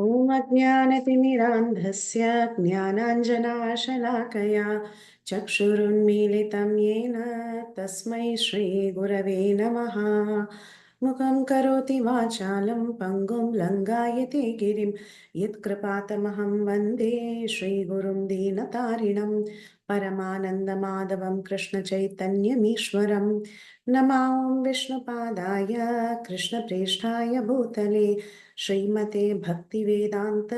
ॐ अज्ञानतिमिरान्धस्य ज्ञानाञ्जनाशलाकया चक्षुरुन्मीलितं येन तस्मै श्रीगुरवे नमः। मुखं करोति वाचालं पङ्गुं लङ्घयते गिरिं यत्कृपातमहं वन्दे श्रीगुरुं दीनतारिणं परमानन्दमाधवं कृष्णचैतन्यमीश्वरं नमां विष्णुपादाय कृष्णप्रेष्ठाय भूतले श्रीमते भक्तिवेदान्त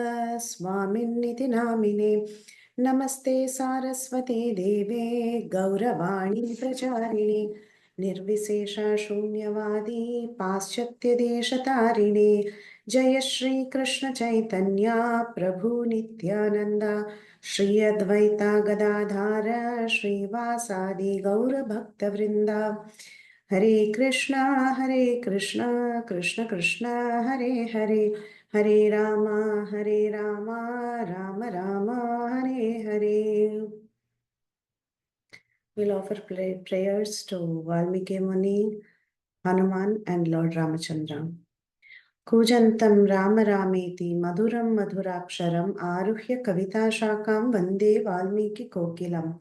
स्वामिन्निति नामिने नमस्ते सारस्वते देवे गौरवाणी प्रचारिणे निर्विशेष शून्यवादी पाश्चात्यदेशतारिणे जय श्री कृष्ण चैतन्य प्रभु नित्यानंद श्री अद्वैता गदाधार श्रीवासादि गौरभक्तवृंदा हरे Krishna Krishna Krishna Hare Hare Hare Ram Ram Ram Hare Hare. We'll offer prayers to Valmiki Muni, Hanuman and Lord Ramachandra. कूजन्तं Ram रामेति मधुरं मधुराक्षरम् आरुह्य कविताशाखां वन्दे वाल्मीकिकोकिलम्.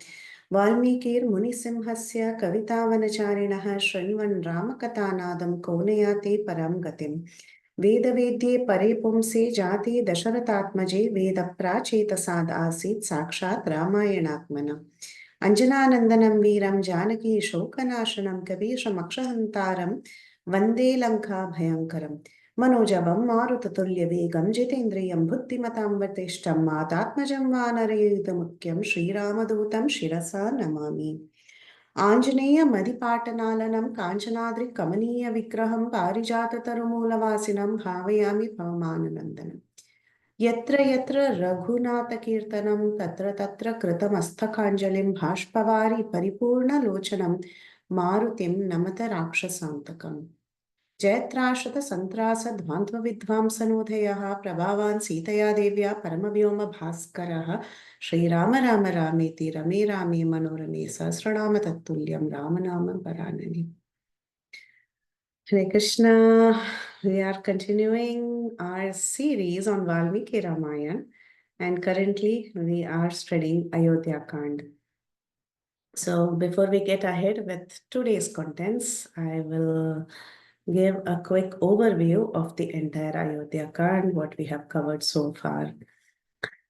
वाल्मीकिर्मुनिसिंहस्य कवितावनचारिणः शृण्वन् रामकथानादं कौनयाति परां गतिम्. वेदवेद्ये परे पुंसे जाते दशरथात्मजे वेदप्राचेतसाद् आसीत् साक्षात् रामायणात्मना. अञ्जनानन्दनं वीरं जानकी शोकनाशनं कपीशमक्षहन्तारं वन्दे लङ्काभयङ्करम्. मनोजवं मारुततुल्यवेगं जितेन्द्रियं बुद्धिमतां वतिष्ठं मातात्मजं वानरयुतमुख्यं श्रीरामदूतं शिरसा नमामि. आञ्जनेयमदिपाटनालनं काञ्चनाद्रिकमनीयविग्रहं पारिजाततरुमूलवासिनं भावयामि पवमाननन्दनम्. यत्र यत्र रघुनाथकीर्तनं तत्र तत्र कृतमस्तकाञ्जलिं बाष्पवारि परिपूर्णलोचनं मारुतिं नमत राक्षसान्तकम्. जयत्राशतसन्त्रासध्वान्तविध्वांसनोदयः प्रभावान् सीतया देव्या परमव्योमभास्करः श्रीराम राम रामेति रमे रामे मनोरमे सहस्रनाम तत्तुल्यं रामनाम वरानने. Hare Krishna, we are continuing our series on Valmiki Ramayana and currently we are studying Ayodhya Kanda. So before we get ahead with today's contents, I will give a quick overview of the entire Ayodhya Kanda, what we have covered so far.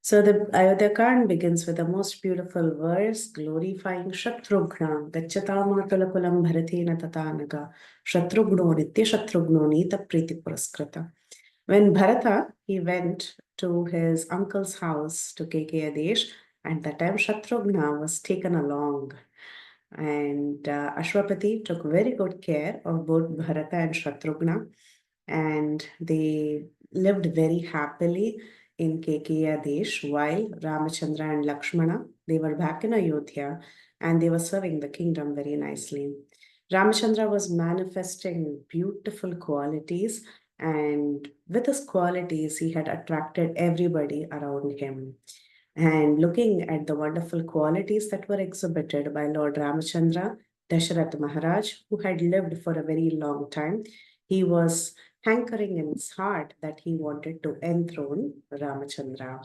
So the Ayodhya Kand begins with the most beautiful verse glorifying Shatrughna, Gachatamaatulakulam Bharatena Tatanaga, Shatrugno Nitya Shatrugno Nita Preethi Puraskrita. When Bharata, he went to his uncle's house to Kekeyadesh, and that time Shatrughna was taken along. And Ashwapati took very good care of both Bharata and Shatrughna, and they lived very happily in Kekeya Desh while Ramachandra and Lakshmana, they were back in Ayodhya and they were serving the kingdom very nicely. Ramachandra was manifesting beautiful qualities, and with his qualities, he had attracted everybody around him. And looking at the wonderful qualities that were exhibited by Lord Ramachandra, Dasharath Maharaj, who had lived for a very long time, he was hankering in his heart that he wanted to enthrone Ramachandra.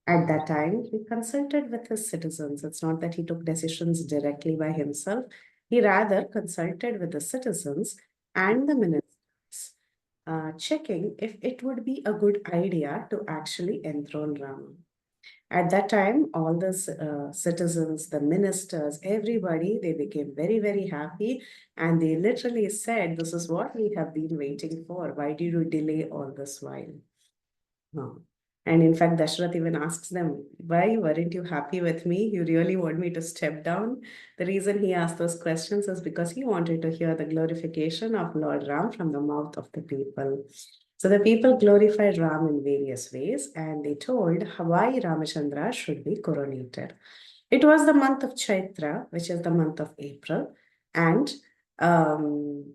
At that time, he consulted with his citizens. It's not that he took decisions directly by himself, he rather consulted with the citizens and the ministers, checking if it would be a good idea to actually enthrone Rama. At that time, all the citizens, the ministers, everybody, they became very, very happy. And they literally said, this is what we have been waiting for. Why did you delay all this while? No. And in fact, Dashrath even asks them, why weren't you happy with me? You really want me to step down? The reason he asked those questions is because he wanted to hear the glorification of Lord Ram from the mouth of the people. So the people glorified Ram in various ways and they told why Ramachandra should be coronated. It was the month of Chaitra, which is the month of April, and um,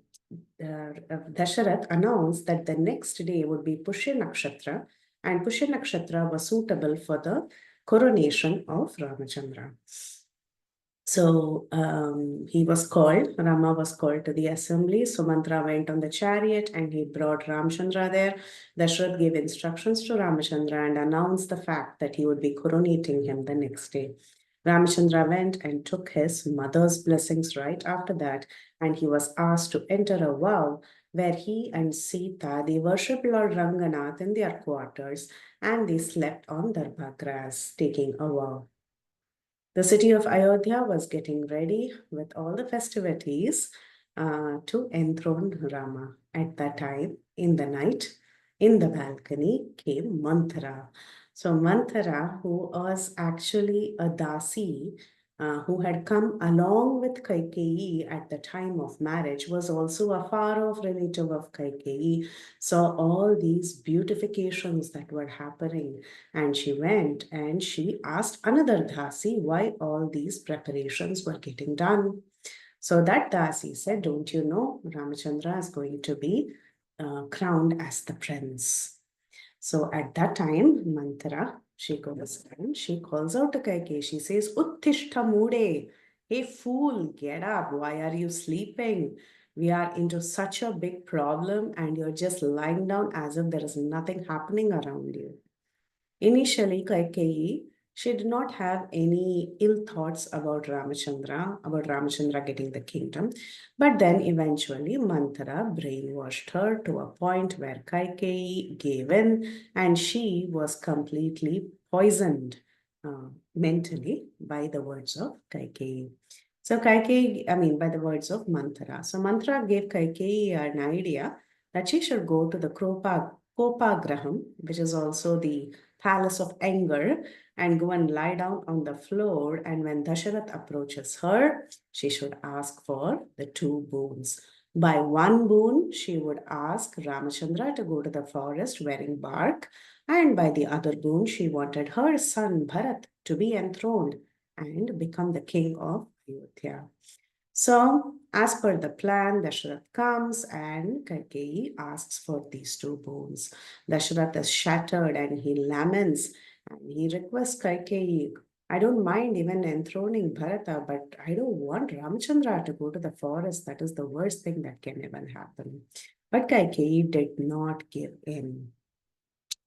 Dasharath announced that the next day would be Pushya Nakshatra, and Pushya Nakshatra was suitable for the coronation of Ramachandra. So Rama was called to the assembly. Sumantra went on the chariot and he brought Ramchandra there. Dashrath gave instructions to Ramachandra and announced the fact that he would be coronating him the next day. Ramachandra went and took his mother's blessings right after that, and he was asked to enter a vow where he and Sita, they worshipped Lord Ranganath in their quarters and they slept on Darbha grass, taking a vow. The city of Ayodhya was getting ready with all the festivities to enthrone Rama. At that time, in the night, in the balcony came Manthara. So, Manthara, who was actually a Dasi, who had come along with Kaikeyi at the time of marriage, was also a far off relative of Kaikeyi, saw all these beautifications that were happening, and she went and she asked another Dasi why all these preparations were getting done. So that Dasi said, "Don't you know Ramachandra is going to be crowned as the prince?" So at that time, Manthara, she goes and she calls out to Kaikeyi. She says, "Uttishta mude, hey fool, get up. Why are you sleeping? We are into such a big problem and you're just lying down as if there is nothing happening around you." Initially, Kaikeyi, she did not have any ill thoughts about Ramachandra getting the kingdom. But then eventually, Manthara brainwashed her to a point where Kaikeyi gave in and she was completely poisoned mentally by the words of Kaikeyi. So by the words of Manthara. So Manthara gave Kaikeyi an idea that she should go to the Kopagraham, which is also the palace of anger, and go and lie down on the floor. And when Dasharath approaches her, she should ask for the two boons. By one boon, she would ask Ramachandra to go to the forest wearing bark, and by the other boon, she wanted her son Bharat to be enthroned and become the king of Ayodhya. So, as per the plan, Dasharath comes and Kaikeyi asks for these two boons. Dasharath is shattered and he laments and he requests Kaikeyi, "I don't mind even enthroning Bharata, but I don't want Ramchandra to go to the forest. That is the worst thing that can even happen." But Kaikeyi did not give in.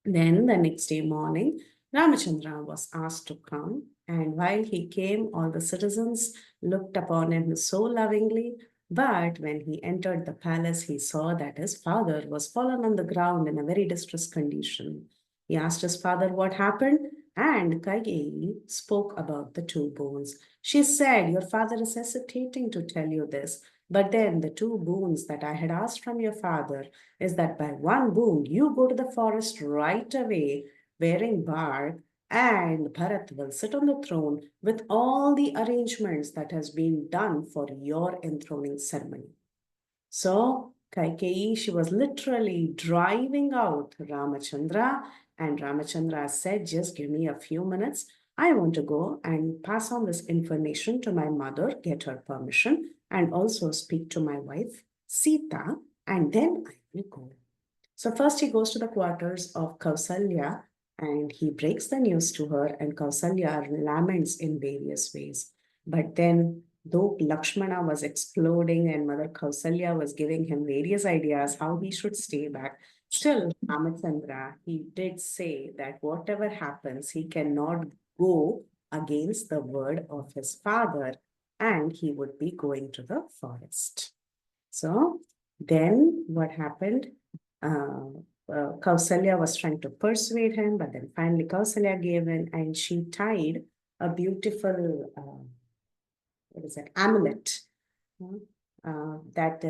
Then the next day morning, Ramachandra was asked to come, and while he came, all the citizens looked upon him so lovingly. But when he entered the palace, he saw that his father was fallen on the ground in a very distressed condition. He asked his father what happened, and Kaigeyi spoke about the two boons. She said, "Your father is hesitating to tell you this, but then the two boons that I had asked from your father is that by one boon you go to the forest right away wearing bark, and Bharat will sit on the throne with all the arrangements that has been done for your enthroning ceremony." So Kaikeyi, she was literally driving out Ramachandra, and Ramachandra said, "Just give me a few minutes. I want to go and pass on this information to my mother, get her permission, and also speak to my wife, Sita, and then I will go." So first he goes to the quarters of Kausalya and he breaks the news to her, and Kausalya laments in various ways. But then, though Lakshmana was exploding and Mother Kausalya was giving him various ideas how he should stay back, still Ramachandra, he did say that whatever happens, he cannot go against the word of his father, and he would be going to the forest. So then what happened? Uh, Kausalya was trying to persuade him, but then finally Kausalya gave in and she tied a beautiful, what is that, amulet that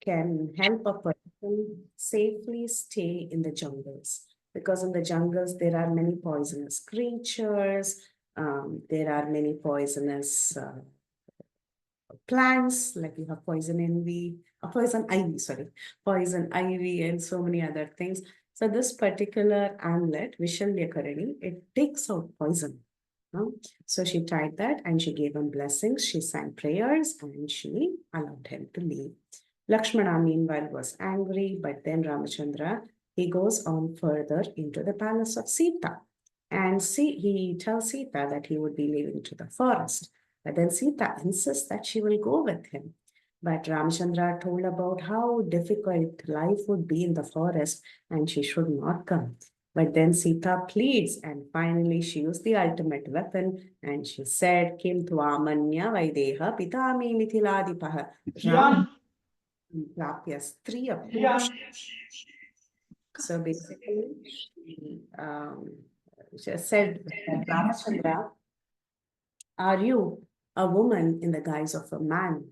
can help a person safely stay in the jungles. Because in the jungles, there are many poisonous creatures, there are many poisonous plants, like you have poison ivy, and so many other things. So this particular amulet, Vishalyakarani, it takes out poison. So she tied that and she gave him blessings. She sang prayers and she allowed him to leave. Lakshmana, meanwhile, was angry, but then Ramachandra, he goes on further into the palace of Sita. And he tells Sita that he would be leaving to the forest. But then Sita insists that she will go with him. But Ramchandra told about how difficult life would be in the forest and she should not come. But then Sita pleads, and finally she used the ultimate weapon and she said, Kim Tvamanya Vaideha Pitami Mithiladipah Ram Prapya Striya. So basically, she said, Ramachandra, are you a woman in the guise of a man?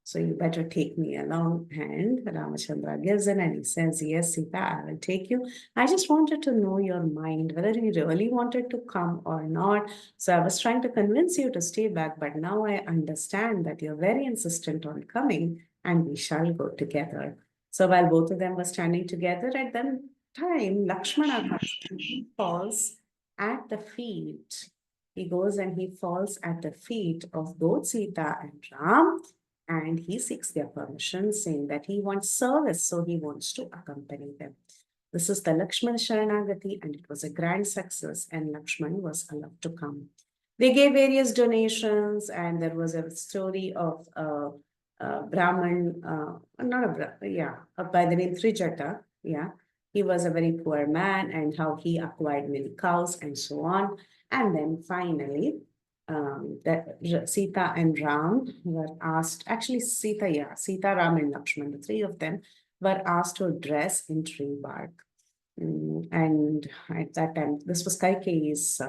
So you better take me along. And Ramachandra gives in and he says, Yes, Sita, I will take you. I just wanted to know your mind, whether you really wanted to come or not. So I was trying to convince you to stay back, but now I understand that you're very insistent on coming and we shall go together. So while both of them were standing together at that time, Lakshmana comes and he falls at the feet. He goes and he falls at the feet of both Sita and Ram, and he seeks their permission, saying that he wants service, so he wants to accompany them. This is the Lakshmana Sharanagati, and it was a grand success, and Lakshman was allowed to come. They gave various donations, and there was a story of a Brahman, not a Brahman, yeah, by the name Trijata, yeah. He was a very poor man, and how he acquired many cows and so on. And then finally, Sita and Ram were asked, actually Sita, Ram and Lakshman, the three of them were asked to dress in tree bark. And at that time, this was Kaikeyi's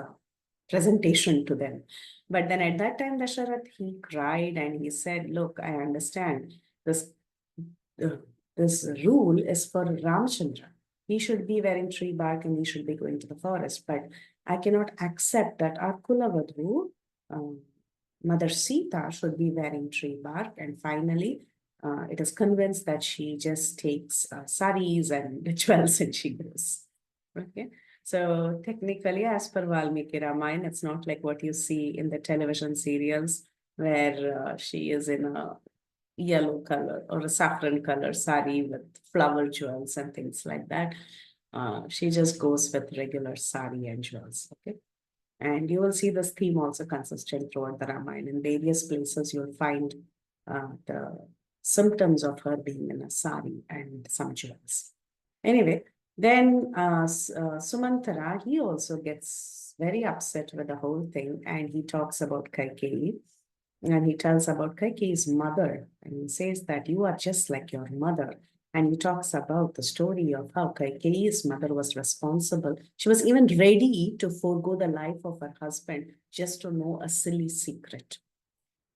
presentation to them. But then at that time, Dasharath, he cried and he said, look, I understand uh, this rule is for Ramchandra. He should be wearing tree bark and he should be going to the forest. But I cannot accept that our Kulavadhu, Mother Sita, should be wearing tree bark. And finally, it is convinced that she just takes saris and rituals and she goes. Okay. So technically, as per Valmiki Ramayana, it's not like what you see in the television serials where she is in a yellow color or a saffron color sari with flower jewels and things like that. She just goes with regular sari and jewels. Okay. And you will see this theme also consistent throughout the Ramayana. In various places, you'll find the symptoms of her being in a sari and some jewels. Anyway, then Sumantara, he also gets very upset with the whole thing and he talks about Kaikeyi. And he tells about Kaikeyi's mother and he says that you are just like your mother. And he talks about the story of how Kaikeyi's mother was responsible. She was even ready to forego the life of her husband just to know a silly secret.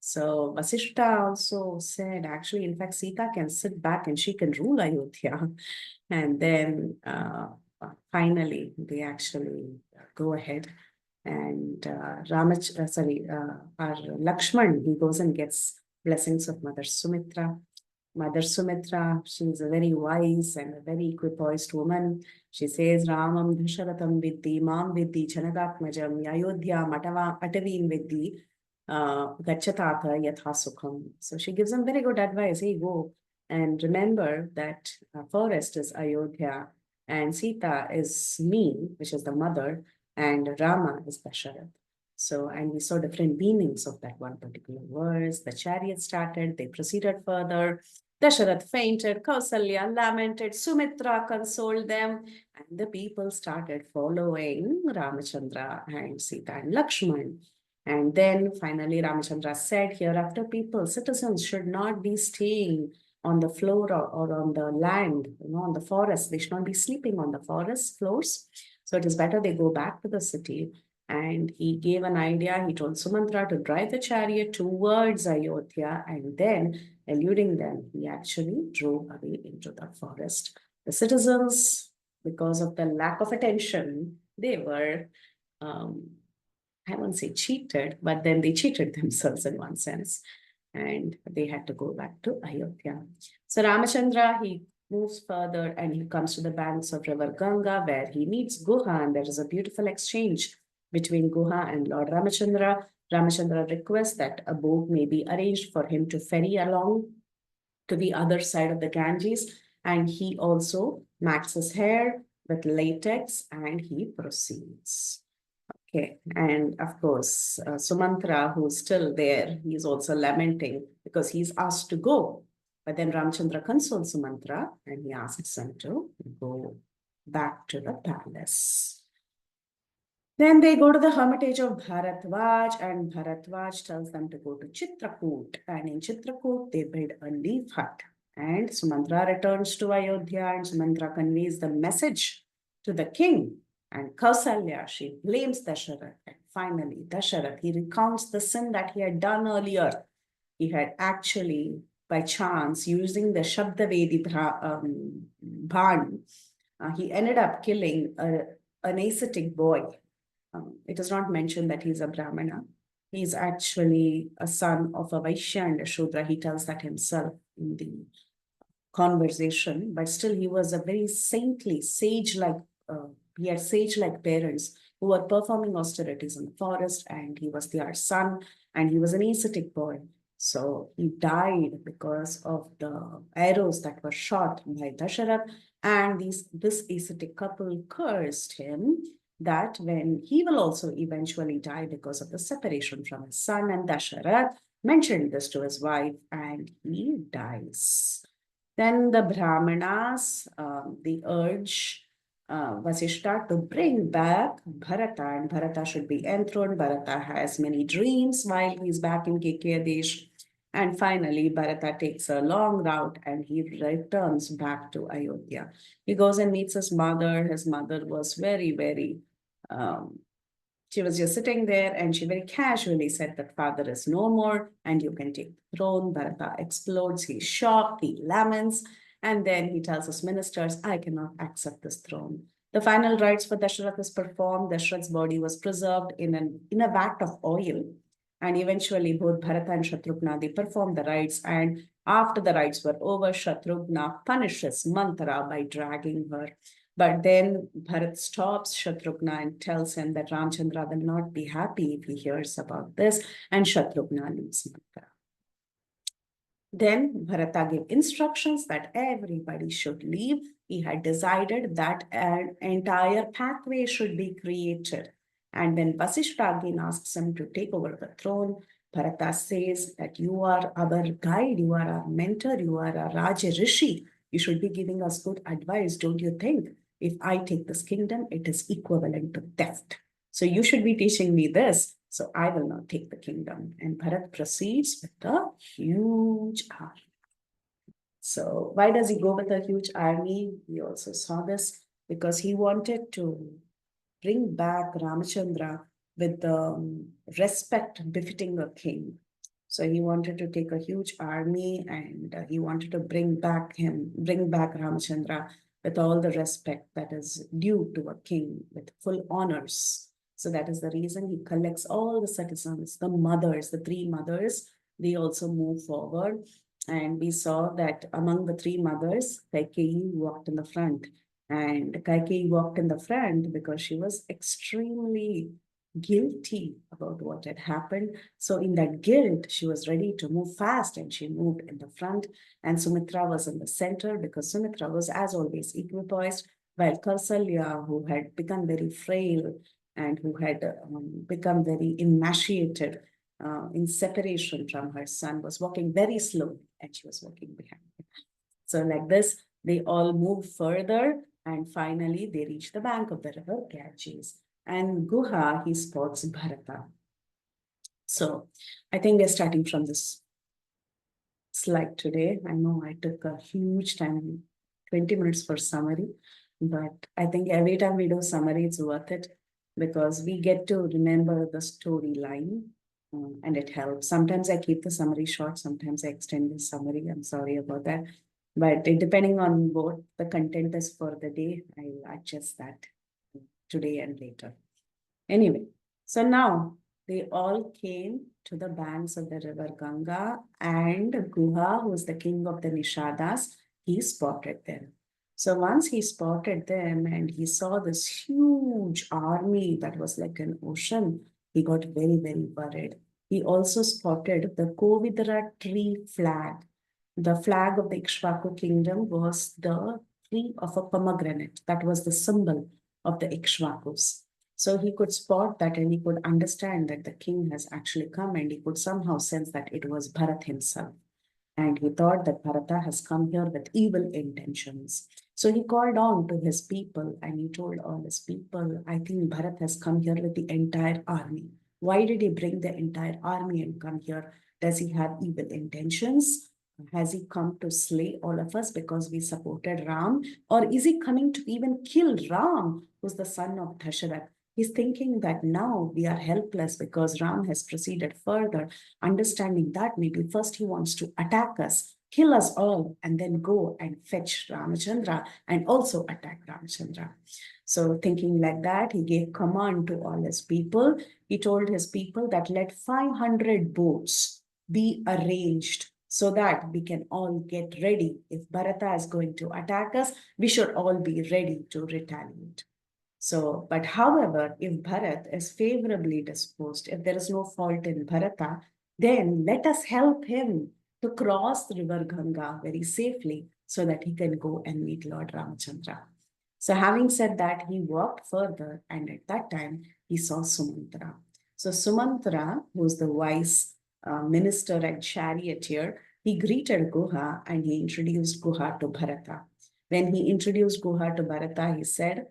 So Vasishta also said, actually, in fact, Sita can sit back and she can rule Ayodhya. And then finally, they actually go ahead and our Lakshman, he goes and gets blessings of Mother Sumitra. Mother Sumitra, she's a very wise and a very equipoised woman. She says, Ramam Dhasharatham Vidhi, Mam Vidhi, Janakatmajam, Ayodhya, Atavim Vidhi, Gachatata Yatha Sukham. So she gives them very good advice. Hey, go and remember that forest is Ayodhya and Sita is me, which is the mother, and Rama is Dasharath. So, and we saw different meanings of that one particular verse. The chariot started, they proceeded further. Dasharath fainted, Kausalya lamented, Sumitra consoled them, and the people started following Ramachandra and Sita and Lakshman. And then finally Ramachandra said, hereafter people, citizens should not be staying on the floor or on the land, on the forest. They should not be sleeping on the forest floors. So it is better they go back to the city. And he gave an idea. He told Sumantra to drive the chariot towards Ayodhya, and then, eluding them, he actually drove away into the forest. The citizens, because of the lack of attention, they were, I won't say cheated, but then they cheated themselves in one sense. And they had to go back to Ayodhya. So Ramachandra, he moves further and he comes to the banks of river Ganga where he meets Guha, and there is a beautiful exchange between Guha and Lord Ramachandra. Ramachandra requests that a boat may be arranged for him to ferry along to the other side of the Ganges, and he also mats his hair with latex and he proceeds. Okay, and of course, Sumantra, who's still there, he's also lamenting because he's asked to go. But then Ramchandra consoles Sumantra and he asks him to go back to the palace. Then they go to the hermitage of Bharatvaj, and Bharatvaj tells them to go to Chitrakoot. And in Chitrakoot, they build a leaf hut. And Sumantra returns to Ayodhya, and Sumantra conveys the message to the king. And Kausalya, she blames Dasharath. And finally, Dasharath, he recounts the sin that he had done earlier. He had actually, by chance, using the Shabdavedi Bhan, he ended up killing an ascetic boy. It is not mentioned that he's a Brahmana. He's actually a son of a Vaishya and a Shudra. He tells that himself in the conversation, but still he was a very saintly, sage-like, he had sage-like parents who were performing austerities in the forest, and he was their son, and he was an ascetic boy. So he died because of the arrows that were shot by Dasharath, and this ascetic couple cursed him that when he will also eventually die because of the separation from his son, and Dasharath mentioned this to his wife, and he dies. Then the Brahmanas, they urge Vasishta to bring back Bharata, and Bharata should be enthroned. Bharata has many dreams while he's back in Kekeyadesh. And finally, Bharata takes a long route and he returns back to Ayodhya. He goes and meets his mother. His mother was very, she was just sitting there and she very casually said that father is no more and you can take the throne. Bharata explodes. He's shocked. He laments. And then he tells his ministers, I cannot accept this throne. The final rites for Dasharath is performed. Dasharath's body was preserved in a vat of oil. And eventually both Bharata and Shatrughna, they performed the rites. And after the rites were over, Shatrughna punishes Manthara by dragging her. But then Bharat stops Shatrughna and tells him that Ramchandra will not be happy if he hears about this, and Shatrughna leaves Manthara. Then Bharata gave instructions that everybody should leave. He had decided that an entire pathway should be created. And when Vasishta again asks him to take over the throne, Bharata says that you are our guide, you are our mentor, you are a Raja Rishi. You should be giving us good advice, don't you think? If I take this kingdom, it is equivalent to theft. So you should be teaching me this. So I will not take the kingdom. And Bharat proceeds with a huge army. So why does he go with a huge army? We also saw this because he wanted to bring back Ramachandra with the respect befitting a king. So he wanted to take a huge army and he wanted to bring back Ramachandra with all the respect that is due to a king, with full honors. So that is the reason he collects all the citizens, the mothers, the three mothers, they also move forward. And we saw that among the three mothers, Kaikeyi walked in the front. And Kaikeyi walked in the front because she was extremely guilty about what had happened. So in that guilt, she was ready to move fast and she moved in the front. And Sumitra was in the center because Sumitra was, as always, equipoised, while Kausalya, who had become very frail and who had become very emaciated in separation from her son, was walking very slowly and she was walking behind him. So like this, they all move further and finally they reach the bank of the river Ganges. And Guha, he spots Bharata. So I think we're starting from this slide today. I know I took a huge time, 20 minutes for summary, but I think every time we do summary, it's worth it because we get to remember the storyline and it helps. Sometimes I keep the summary short, sometimes I extend the summary. I'm sorry about that. But depending on what the content is for the day, I'll adjust that today and later. Anyway, so now they all came to the banks of the river Ganga, and Guha, who was the king of the Nishadas, he spotted them. So once he spotted them and he saw this huge army that was like an ocean, he got very worried. He also spotted the Kovidra tree flag. The flag of the Ikshvaku kingdom was the tree of a pomegranate. That was the symbol of the Ikshvakus. So he could spot that and he could understand that the king has actually come, and he could somehow sense that it was Bharat himself. And he thought that Bharata has come here with evil intentions. So he called on to his people and he told all his people, I think Bharat has come here with the entire army. Why did he bring the entire army and come here? Does he have evil intentions? Has he come to slay all of us because we supported Ram? Or is he coming to even kill Ram, who's the son of Dasharath? He's thinking that now we are helpless because Ram has proceeded further, understanding that maybe first he wants to attack us, kill us all, and then go and fetch Ramachandra and also attack Ramachandra. So, thinking like that, he gave command to all his people. He told his people that let 500 boats be arranged so that we can all get ready. If Bharata is going to attack us, we should all be ready to retaliate. So, but however, if Bharat is favorably disposed, if there is no fault in Bharata, then let us help him to cross the river Ganga very safely so that he can go and meet Lord Ramachandra. So, having said that, he walked further, and at that time he saw Sumantra. So, Sumantra, who's the wise minister and charioteer, he greeted Guha and he introduced Guha to Bharata. When he introduced Guha to Bharata, he said,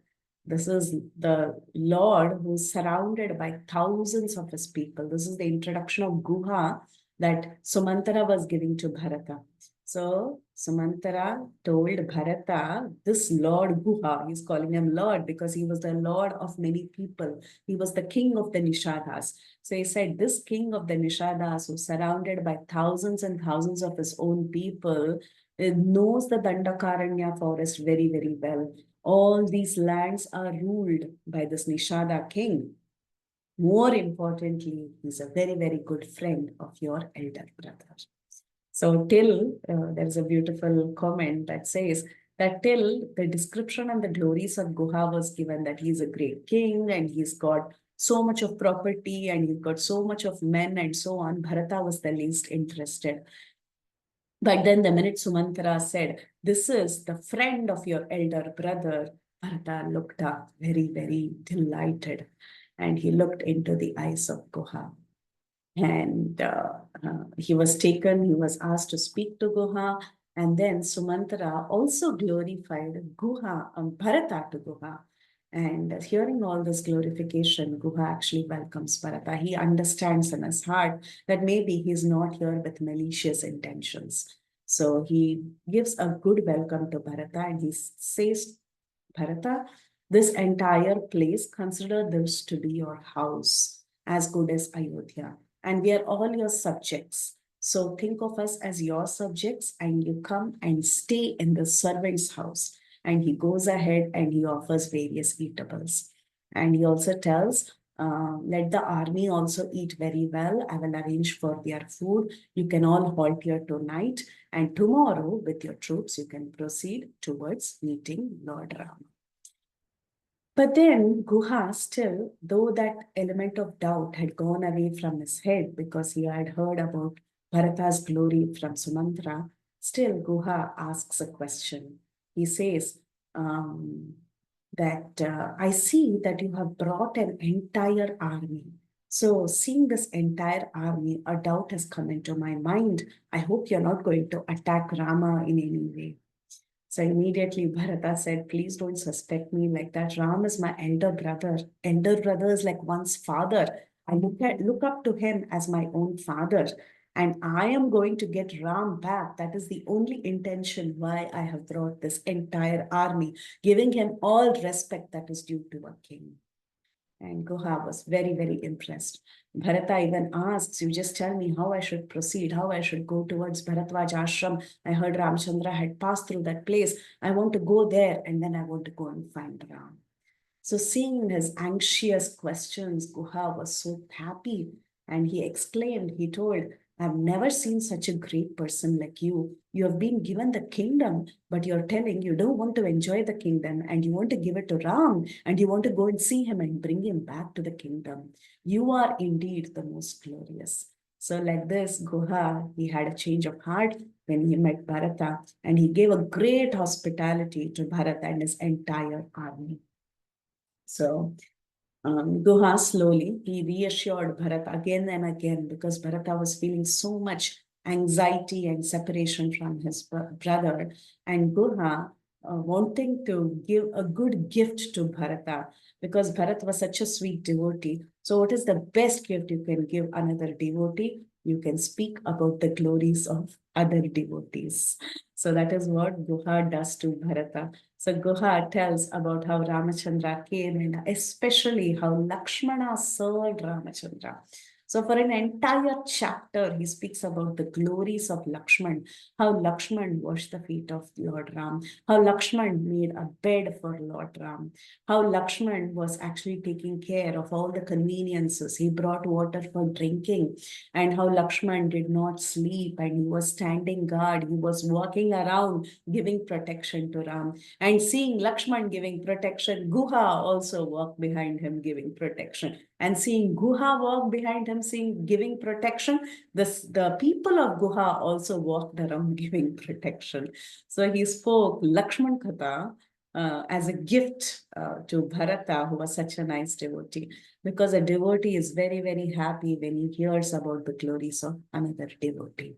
this is the Lord who's surrounded by thousands of his people. This is the introduction of Guha that Sumantara was giving to Bharata. So Sumantara told Bharata, this Lord Guha, he's calling him Lord because he was the Lord of many people. He was the king of the Nishadas. So he said, this king of the Nishadas, who's surrounded by thousands and thousands of his own people, knows the Dandakaranya forest very, very well. All these lands are ruled by this Nishada king. More importantly, he's a very, very good friend of your elder brother. So till there is a beautiful comment that says that till the description and the glories of Guha was given, that he's a great king and he's got so much of property and he's got so much of men and so on, Bharata was the least interested. But then the minute Sumantara said, this is the friend of your elder brother, Bharata looked up very, very delighted. And he looked into the eyes of Guha. And he was taken, he was asked to speak to Guha. And then Sumantara also glorified Bharata to Guha. And hearing all this glorification, Guha actually welcomes Bharata. He understands in his heart that maybe he's not here with malicious intentions. So he gives a good welcome to Bharata and he says, Bharata, this entire place, consider this to be your house, as good as Ayodhya. And we are all your subjects. So think of us as your subjects and you come and stay in the servant's house. And he goes ahead and he offers various eatables. And he also tells, let the army also eat very well. I will arrange for their food. You can all halt here tonight. And tomorrow, with your troops, you can proceed towards meeting Lord Rama. But then Guha still, though that element of doubt had gone away from his head because he had heard about Bharata's glory from Sumantra, still Guha asks a question. He says that I see that you have brought an entire army. So seeing this entire army, a doubt has come into my mind. I hope you're not going to attack Rama in any way. So immediately Bharata said, please don't suspect me like that. Ram is my elder brother. Elder brother is like one's father. I look up to him as my own father. And I am going to get Ram back. That is the only intention why I have brought this entire army, giving him all respect that is due to a king. And Guha was very, very impressed. Bharata even asks, you just tell me how I should proceed, how I should go towards Bharatvaj ashram. I heard Ramchandra had passed through that place. I want to go there and then I want to go and find Ram. So seeing his anxious questions, Guha was so happy and he exclaimed, he told, I've never seen such a great person like you. You have been given the kingdom, but you're telling you don't want to enjoy the kingdom and you want to give it to Ram and you want to go and see him and bring him back to the kingdom. You are indeed the most glorious. So like this, Guha, he had a change of heart when he met Bharata and he gave a great hospitality to Bharata and his entire army. So Guha slowly, he reassured Bharat again and again because Bharata was feeling so much anxiety and separation from his brother. And Guha, wanting to give a good gift to Bharata because Bharat was such a sweet devotee. So, what is the best gift you can give another devotee? You can speak about the glories of other devotees. So, that is what Guha does to Bharata. So Guha tells about how Ramachandra came and especially how Lakshmana served Ramachandra. So for an entire chapter, he speaks about the glories of Lakshman, how Lakshman washed the feet of Lord Ram, how Lakshman made a bed for Lord Ram, how Lakshman was actually taking care of all the conveniences. He brought water for drinking, and how Lakshman did not sleep and he was standing guard. He was walking around giving protection to Ram. And seeing Lakshman giving protection, Guha also walked behind him giving protection. And seeing Guha walk behind him, seeing giving protection, the people of Guha also walked around giving protection. So he spoke Lakshman Katha as a gift to Bharata, who was such a nice devotee, because a devotee is very, very happy when he hears about the glories of another devotee.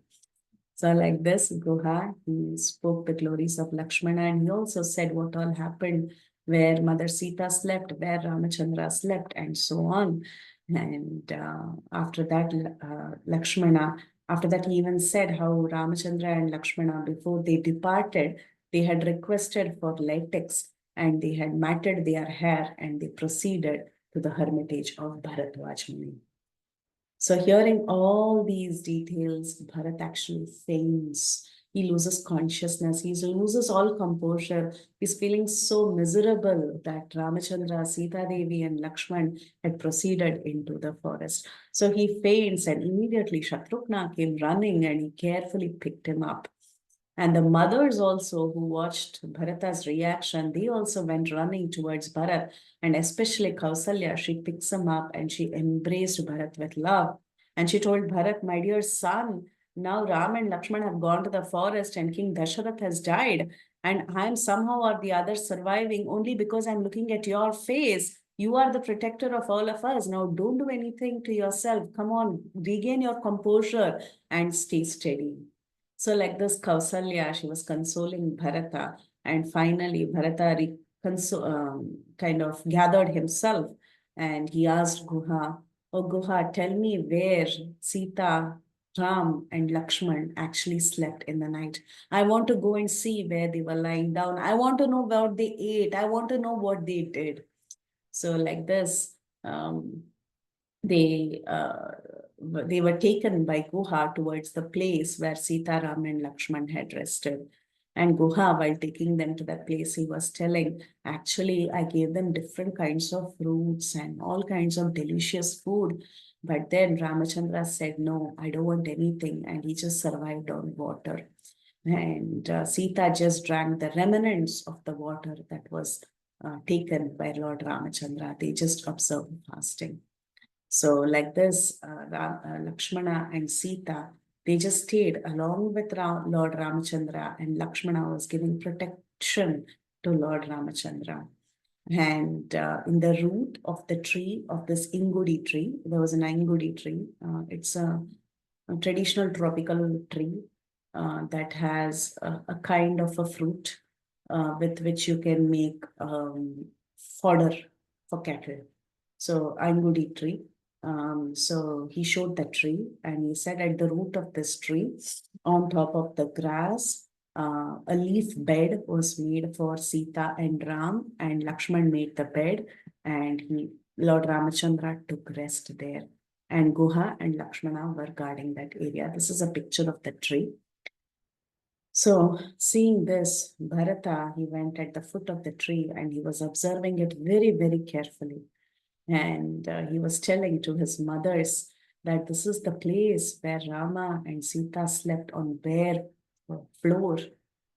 So like this, Guha, he spoke the glories of Lakshmana, and he also said what all happened, where Mother Sita slept, where Ramachandra slept, and so on. And after that, Lakshmana, after that, he even said how Ramachandra and Lakshmana, before they departed, they had requested for latex and they had matted their hair and they proceeded to the hermitage of Bharadwaj Muni. So, hearing all these details, Bharat actually faints. He loses consciousness. He loses all composure. He's feeling so miserable that Ramachandra, Sita Devi, and Lakshman had proceeded into the forest. So he faints, and immediately Shatrughna came running and he carefully picked him up. And the mothers also who watched Bharata's reaction, they also went running towards Bharat. And especially Kausalya, she picks him up and she embraced Bharat with love. And she told Bharat, my dear son, now Ram and Lakshman have gone to the forest and King Dasharath has died. And I am somehow or the other surviving only because I'm looking at your face. You are the protector of all of us. Now don't do anything to yourself. Come on, regain your composure and stay steady. So, like this, Kausalya, she was consoling Bharata, and finally, Bharata kind of gathered himself and he asked Guha, oh, Guha, tell me where Sita, Ram, and Lakshman actually slept in the night. I want to go and see where they were lying down. I want to know what they ate. I want to know what they did. So, like this, they uh, they were taken by Guha towards the place where Sita, Ram, and Lakshman had rested. And Guha, while taking them to that place, he was telling, actually, I gave them different kinds of fruits and all kinds of delicious food. But then Ramachandra said, no, I don't want anything. And he just survived on water. And Sita just drank the remnants of the water that was taken by Lord Ramachandra. They just observed fasting. So, like this, Lakshmana and Sita, they just stayed along with Lord Ramachandra, and Lakshmana was giving protection to Lord Ramachandra. And in the root of the tree, of this Ingudi tree, there was an Ingudi tree. It's a traditional tropical tree that has a kind of a fruit with which you can make fodder for cattle. So Angudi tree. So he showed the tree and he said at the root of this tree, on top of the grass, a leaf bed was made for Sita and Ram, and Lakshman made the bed, and Lord Ramachandra took rest there. And Guha and Lakshmana were guarding that area. This is a picture of the tree. So, seeing this, Bharata, he went at the foot of the tree and he was observing it very, very carefully. And he was telling to his mothers that this is the place where Rama and Sita slept on bare floor.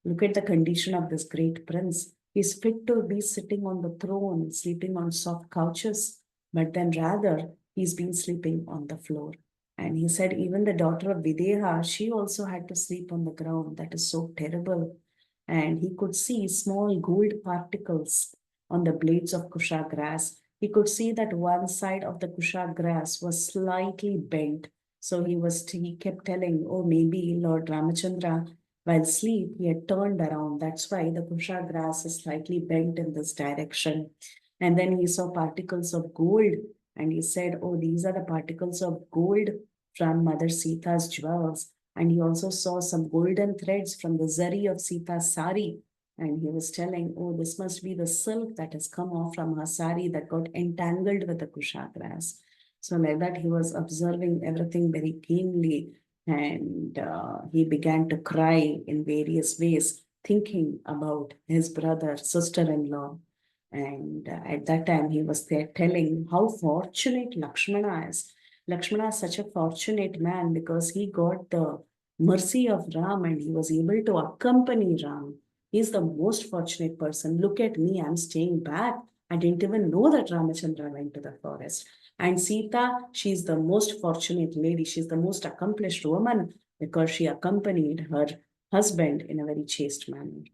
Look at the condition of this great prince. He's fit to be sitting on the throne, sleeping on soft couches, but then rather he's been sleeping on the floor. And he said, even the daughter of Videha, she also had to sleep on the ground. That is so terrible. And he could see small gold particles on the blades of kusha grass. he could see that one side of the kusha grass was slightly bent. So he kept telling, oh, maybe Lord Ramachandra, while asleep, he had turned around. That's why the kusha grass is slightly bent in this direction. And then he saw particles of gold, and he said, oh, these are the particles of gold from Mother Sita's jewels. And he also saw some golden threads from the zari of Sita's sari. And he was telling, oh, this must be the silk that has come off from her sari that got entangled with the kusha grass. So, like that, he was observing everything very keenly. And he began to cry in various ways, thinking about his brother, sister in law. And at that time, he was there telling how fortunate Lakshmana is. Lakshmana is such a fortunate man because he got the mercy of Ram and he was able to accompany Ram. He's the most fortunate person. Look at me, I'm staying back. I didn't even know that Ramachandra went to the forest. And Sita, she's the most fortunate lady. She's the most accomplished woman because she accompanied her husband in a very chaste manner.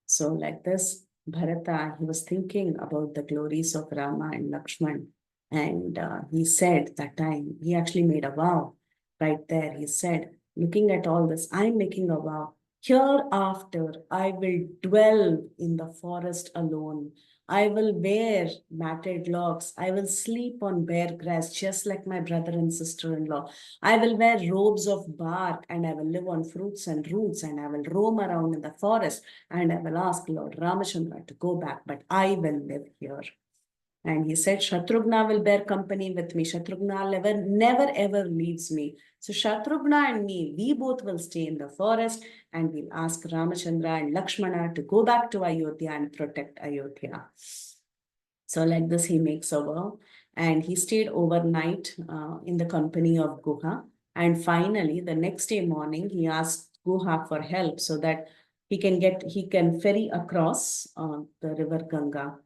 So, like this, Bharata, he was thinking about the glories of Rama and Lakshman. And he said that time, he actually made a vow right there. He said, looking at all this, I'm making a vow. Hereafter, I will dwell in the forest alone. I will wear matted locks. I will sleep on bare grass, just like my brother and sister in law. I will wear robes of bark and I will live on fruits and roots and I will roam around in the forest and I will ask Lord Ramachandra to go back, but I will live here. And he said, Shatrughna will bear company with me. Shatrughna never ever leaves me. So Shatrughna and me, we both will stay in the forest and we'll ask Ramachandra and Lakshmana to go back to Ayodhya and protect Ayodhya. So like this, he makes a vow and he stayed overnight in the company of Guha. And finally, the next day morning, he asked Guha for help so that he can ferry across the river Ganga.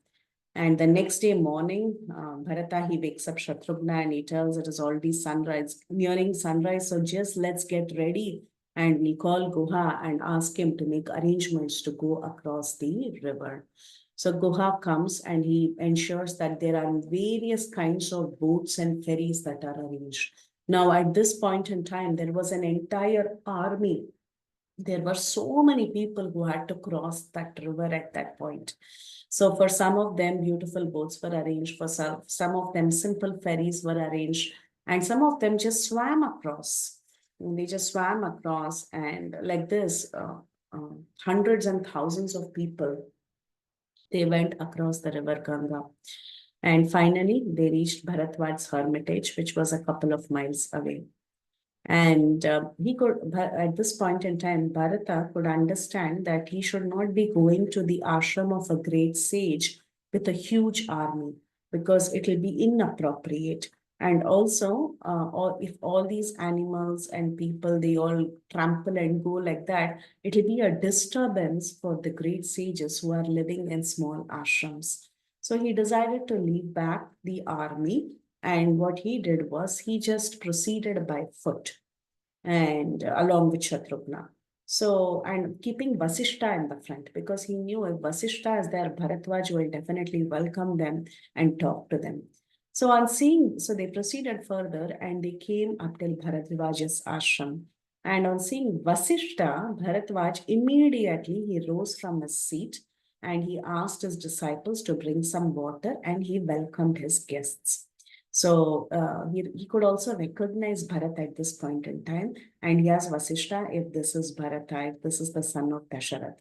And the next day morning, Bharata, he wakes up Shatrughna and he tells it is already sunrise, nearing sunrise. So just let's get ready. And we call Guha and ask him to make arrangements to go across the river. So Guha comes and he ensures that there are various kinds of boats and ferries that are arranged. Now, at this point in time, there was an entire army. There were so many people who had to cross that river at that point. So for some of them, beautiful boats were arranged. For some of them, simple ferries were arranged. And some of them just swam across. And they just swam across and like this, hundreds and thousands of people, they went across the river Ganga. And finally, they reached Bharatwaj's hermitage, which was a couple of miles away. And he could, at this point in time, Bharata could understand that he should not be going to the ashram of a great sage with a huge army because it will be inappropriate. And also, or if all these animals and people, they all trample and go like that, it will be a disturbance for the great sages who are living in small ashrams. So he decided to leave back the army and what he did was he just proceeded by foot and along with Shatrughna. So, and keeping Vasishta in the front because he knew if Vasishta is there, Bharatwaj will definitely welcome them and talk to them. So, on seeing, so they proceeded further and they came up till Bharatwaj's ashram. And on seeing Vasishta, Bharatwaj immediately he rose from his seat and he asked his disciples to bring some water and he welcomed his guests. So he could also recognize Bharat at this point in time. And he asked Vasishta if this is Bharata, if this is the son of Dasharath.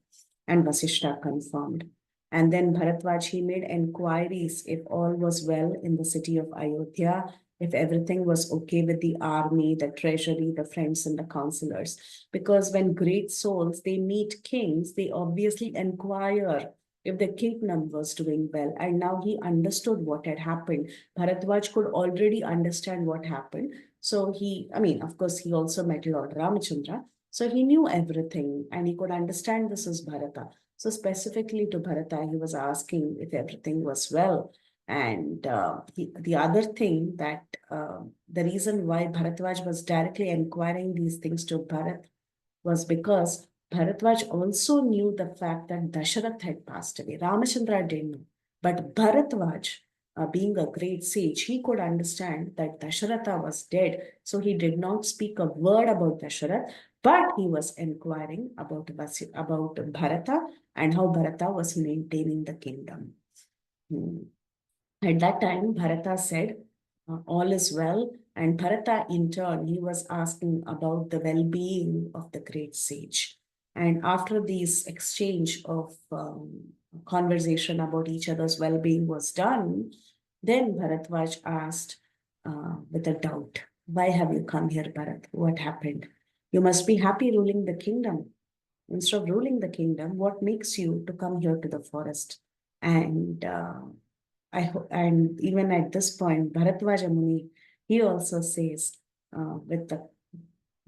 And Vasishta confirmed. And then Bharatwaj, he made enquiries if all was well in the city of Ayodhya, if everything was okay with the army, the treasury, the friends, and the counselors. Because when great souls, they meet kings, they obviously inquire if the kingdom was doing well. And now he understood what had happened. Bharatwaj could already understand what happened. So of course, he also met Lord Ramachandra. So he knew everything and he could understand this is Bharata. So specifically to Bharata, he was asking if everything was well. And the other thing that the reason why Bharatwaj was directly inquiring these things to Bharat was because Bharatwaj also knew the fact that Dasharath had passed away. Ramachandra didn't know. But Bharatwaj, being a great sage, he could understand that Dasharatha was dead. So he did not speak a word about Dasharath, but he was inquiring about Bharata and how Bharata was maintaining the kingdom. Hmm. At that time, Bharata said, all is well. And Bharata, in turn, he was asking about the well being of the great sage. And after this exchange of conversation about each other's well being was done, then Bharatwaj asked with a doubt, why have you come here, Bharat? What happened? You must be happy ruling the kingdom. Instead of ruling the kingdom, what makes you to come here to the forest? And and even at this point, Bharatwaja Muni, he also says with a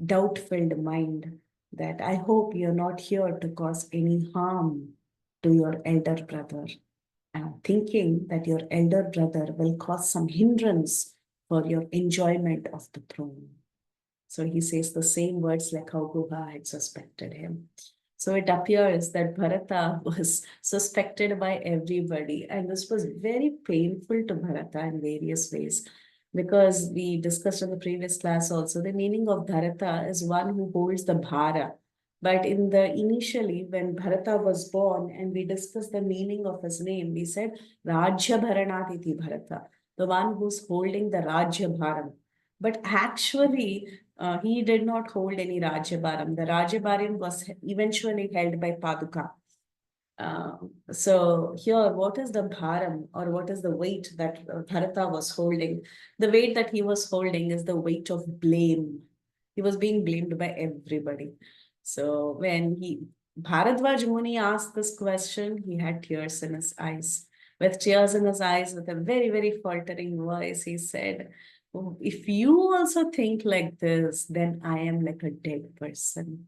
doubt-filled mind that I hope you're not here to cause any harm to your elder brother, thinking that your elder brother will cause some hindrance for your enjoyment of the throne. So he says the same words like how Guha had suspected him. So it appears that Bharata was suspected by everybody, and this was very painful to Bharata in various ways. Because we discussed in the previous class also, the meaning of Bharata is one who holds the Bhara. But in the initially, when Bharata was born and we discussed the meaning of his name, we said Rajya Bharanatiti Bharata, the one who's holding the Rajya Bharam. But actually, he did not hold any Rajyabaram. The Rajyabaram was eventually held by Paduka. So here, what is the bharam or what is the weight that Bharata was holding? The weight that he was holding is the weight of blame. He was being blamed by everybody. So when Bharadwaj Muni asked this question, he had tears in his eyes. With tears in his eyes, with a very, very faltering voice, he said, "Oh, if you also think like this, then I am like a dead person."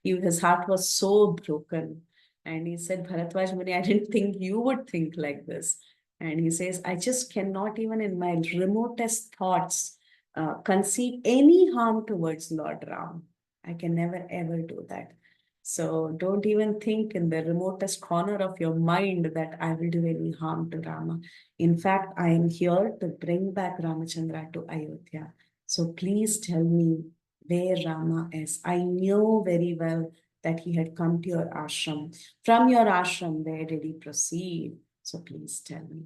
His heart was so broken. And he said, Bharatwaj Muni, I didn't think you would think like this. And he says, I just cannot even in my remotest thoughts conceive any harm towards Lord Ram. I can never ever do that. So don't even think in the remotest corner of your mind that I will do any harm to Rama. In fact, I am here to bring back Ramachandra to Ayodhya. So please tell me where Rama is. I know very well that he had come to your ashram. From your ashram, where did he proceed? So please tell me.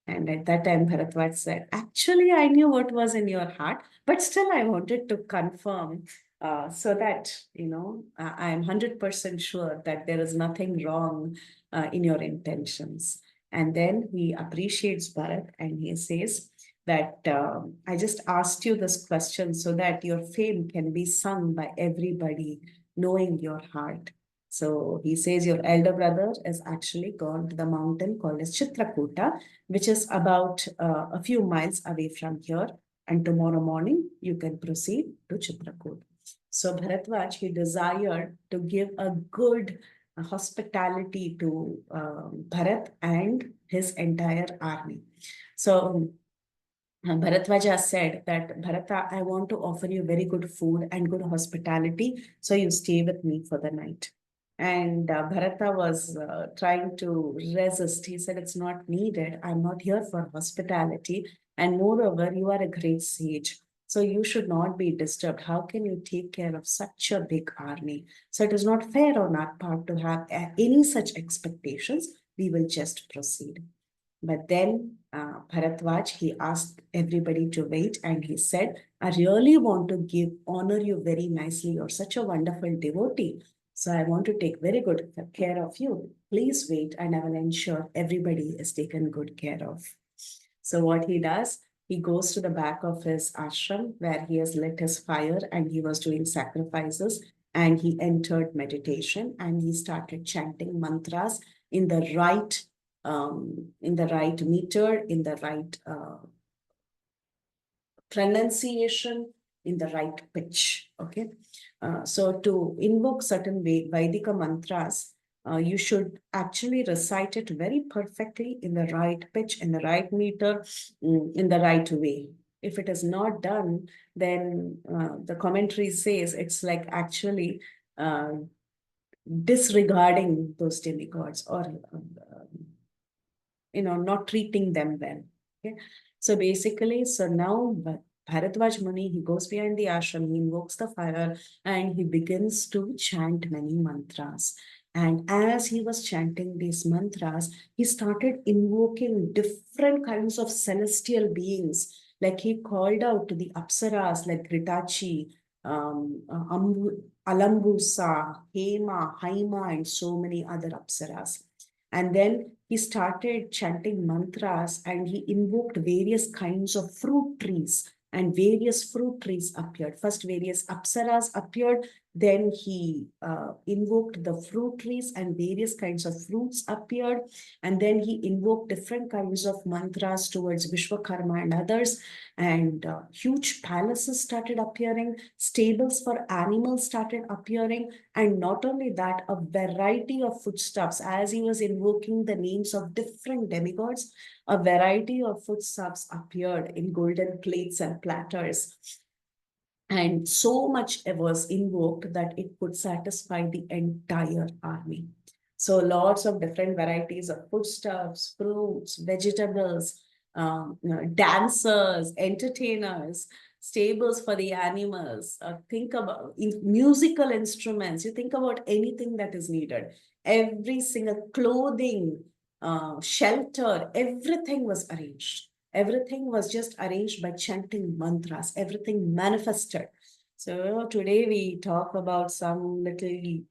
And at that time, Bharatwaj said, actually, I knew what was in your heart, but still I wanted to confirm so that, I am 100% sure that there is nothing wrong in your intentions. And then he appreciates Bharat and he says that I just asked you this question so that your fame can be sung by everybody knowing your heart. So he says your elder brother is actually gone to the mountain called as Chitrakuta, which is about a few miles away from here. And tomorrow morning, you can proceed to Chitrakoot. So Bharatwaj, he desired to give a good hospitality to Bharat and his entire army. So Bharatwaja said that, Bharata, I want to offer you very good food and good hospitality, so you stay with me for the night. And Bharata was trying to resist. He said, it's not needed. I'm not here for hospitality. And moreover, you are a great sage. So you should not be disturbed. How can you take care of such a big army? So it is not fair on our part to have any such expectations. We will just proceed. But then Bharatwaj, he asked everybody to wait and he said, I really want to honor you very nicely. You're such a wonderful devotee. So I want to take very good care of you. Please wait and I will ensure everybody is taken good care of. So what he does, he goes to the back of his ashram where he has lit his fire and he was doing sacrifices and he entered meditation and he started chanting mantras in the right meter, in the right pronunciation, in the right pitch. Okay. So to invoke certain Vaidika mantras, you should actually recite it very perfectly in the right pitch, in the right meter, in the right way. If it is not done, then the commentary says it's like actually disregarding those demigods or not treating them well. Okay. So basically, so now Bharadwaj Muni, he goes behind the ashram, he invokes the fire, and he begins to chant many mantras. And as he was chanting these mantras, he started invoking different kinds of celestial beings. Like he called out to the apsaras like Gritachi, Alambusa, Hema, Haima, and so many other apsaras. And then he started chanting mantras and he invoked various kinds of fruit trees, and various fruit trees appeared. First, various apsaras appeared, then he invoked the fruit trees and various kinds of fruits appeared. And then he invoked different kinds of mantras towards Vishwakarma and others. And huge palaces started appearing, stables for animals started appearing. And not only that, a variety of foodstuffs, as he was invoking the names of different demigods, a variety of foodstuffs appeared in golden plates and platters. And so much was invoked that it could satisfy the entire army. So lots of different varieties of foodstuffs, fruits, vegetables, dancers, entertainers, stables for the animals. Think about musical instruments. You think about anything that is needed. Every single clothing, shelter, everything was arranged. Everything was just arranged by chanting mantras. Everything manifested. So today we talk about some little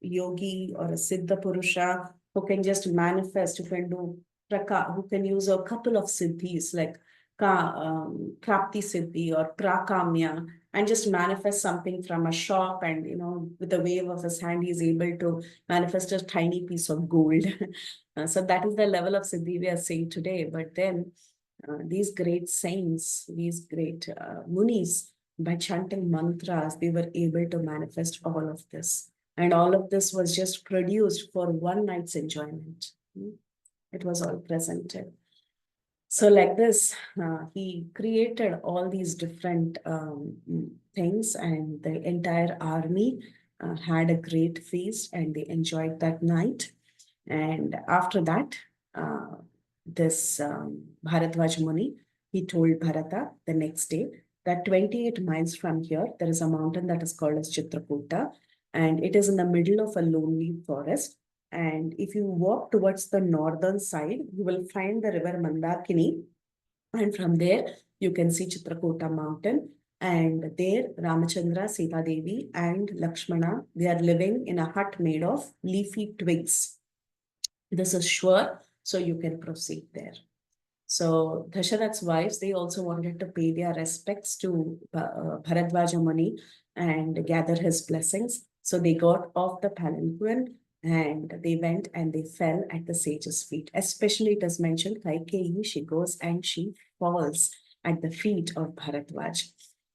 yogi or a Siddha Purusha who can just manifest, who can use a couple of siddhis like Prapti Siddhi or Prakamya, and just manifest something from a shop, and with the wave of his hand he is able to manifest a tiny piece of gold. So that is the level of siddhi we are seeing today. But then these great saints, these great munis, by chanting mantras, they were able to manifest all of this. And all of this was just produced for one night's enjoyment. It was all presented. So like this, he created all these different things, and the entire army had a great feast and they enjoyed that night. And after that, this Bharadwaj Muni, he told Bharata the next day that 28 miles from here, there is a mountain that is called as Chitrakuta, and it is in the middle of a lonely forest. And if you walk towards the northern side, you will find the river Mandakini. And from there, you can see Chitrakuta mountain. And there, Ramachandra, Sita Devi, and Lakshmana, they are living in a hut made of leafy twigs. This is sure, so you can proceed there. So Dasharatha's wives, they also wanted to pay their respects to Bharadwaja Muni and gather his blessings. So they got off the palanquin and they went and they fell at the sage's feet. Especially it is mentioned, Kaikeyi, she goes and she falls at the feet of Bharadwaj.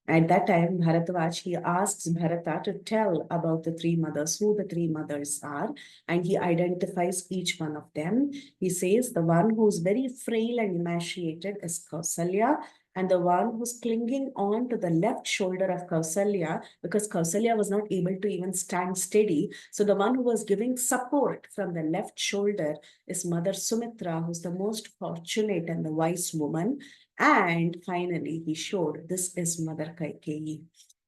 At that time, Bharadwaj, he asks Bharata to tell about the three mothers, who the three mothers are, and he identifies each one of them. He says the one who's very frail and emaciated is Kausalya, and the one who's clinging on to the left shoulder of Kausalya, because Kausalya was not able to even stand steady. So the one who was giving support from the left shoulder is Mother Sumitra, who's the most fortunate and the wise woman. And finally, he showed this is Mother Kaikeyi.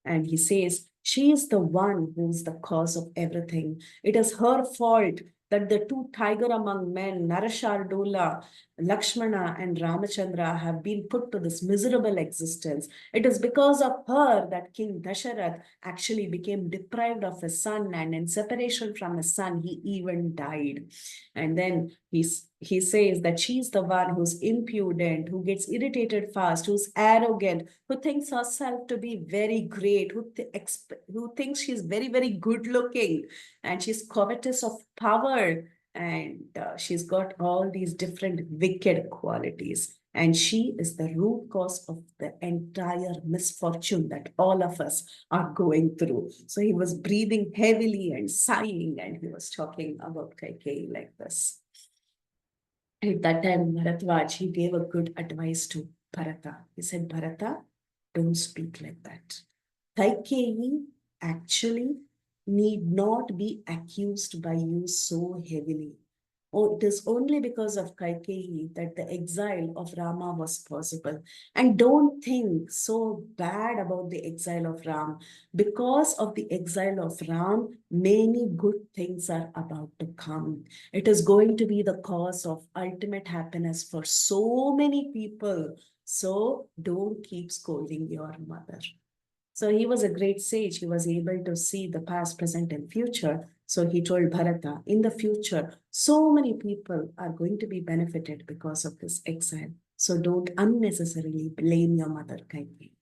And he says, she is the one who's the cause of everything. It is her fault that the two tiger among men, Narashardula, Lakshmana, and Ramachandra, have been put to this miserable existence. It is because of her that King Dasharath actually became deprived of his son, and in separation from his son, he even died. And then he says that she's the one who's impudent, who gets irritated fast, who's arrogant, who thinks herself to be very great, who thinks she's very, very good looking, and she's covetous of power, and she's got all these different wicked qualities. And she is the root cause of the entire misfortune that all of us are going through. So he was breathing heavily and sighing, and he was talking about Kaikeyi like this. At that time, Bharadwaj, he gave a good advice to Bharata. He said, Bharata, don't speak like that. Kaikeyi actually need not be accused by you so heavily. Oh, it is only because of Kaikeyi that the exile of Rama was possible. And don't think so bad about the exile of Ram. Because of the exile of Ram, many good things are about to come. It is going to be the cause of ultimate happiness for so many people. So don't keep scolding your mother. So he was a great sage. He was able to see the past, present, and future. So he told Bharata, in the future, so many people are going to be benefited because of this exile. So don't unnecessarily blame your mother, Kaikeyi.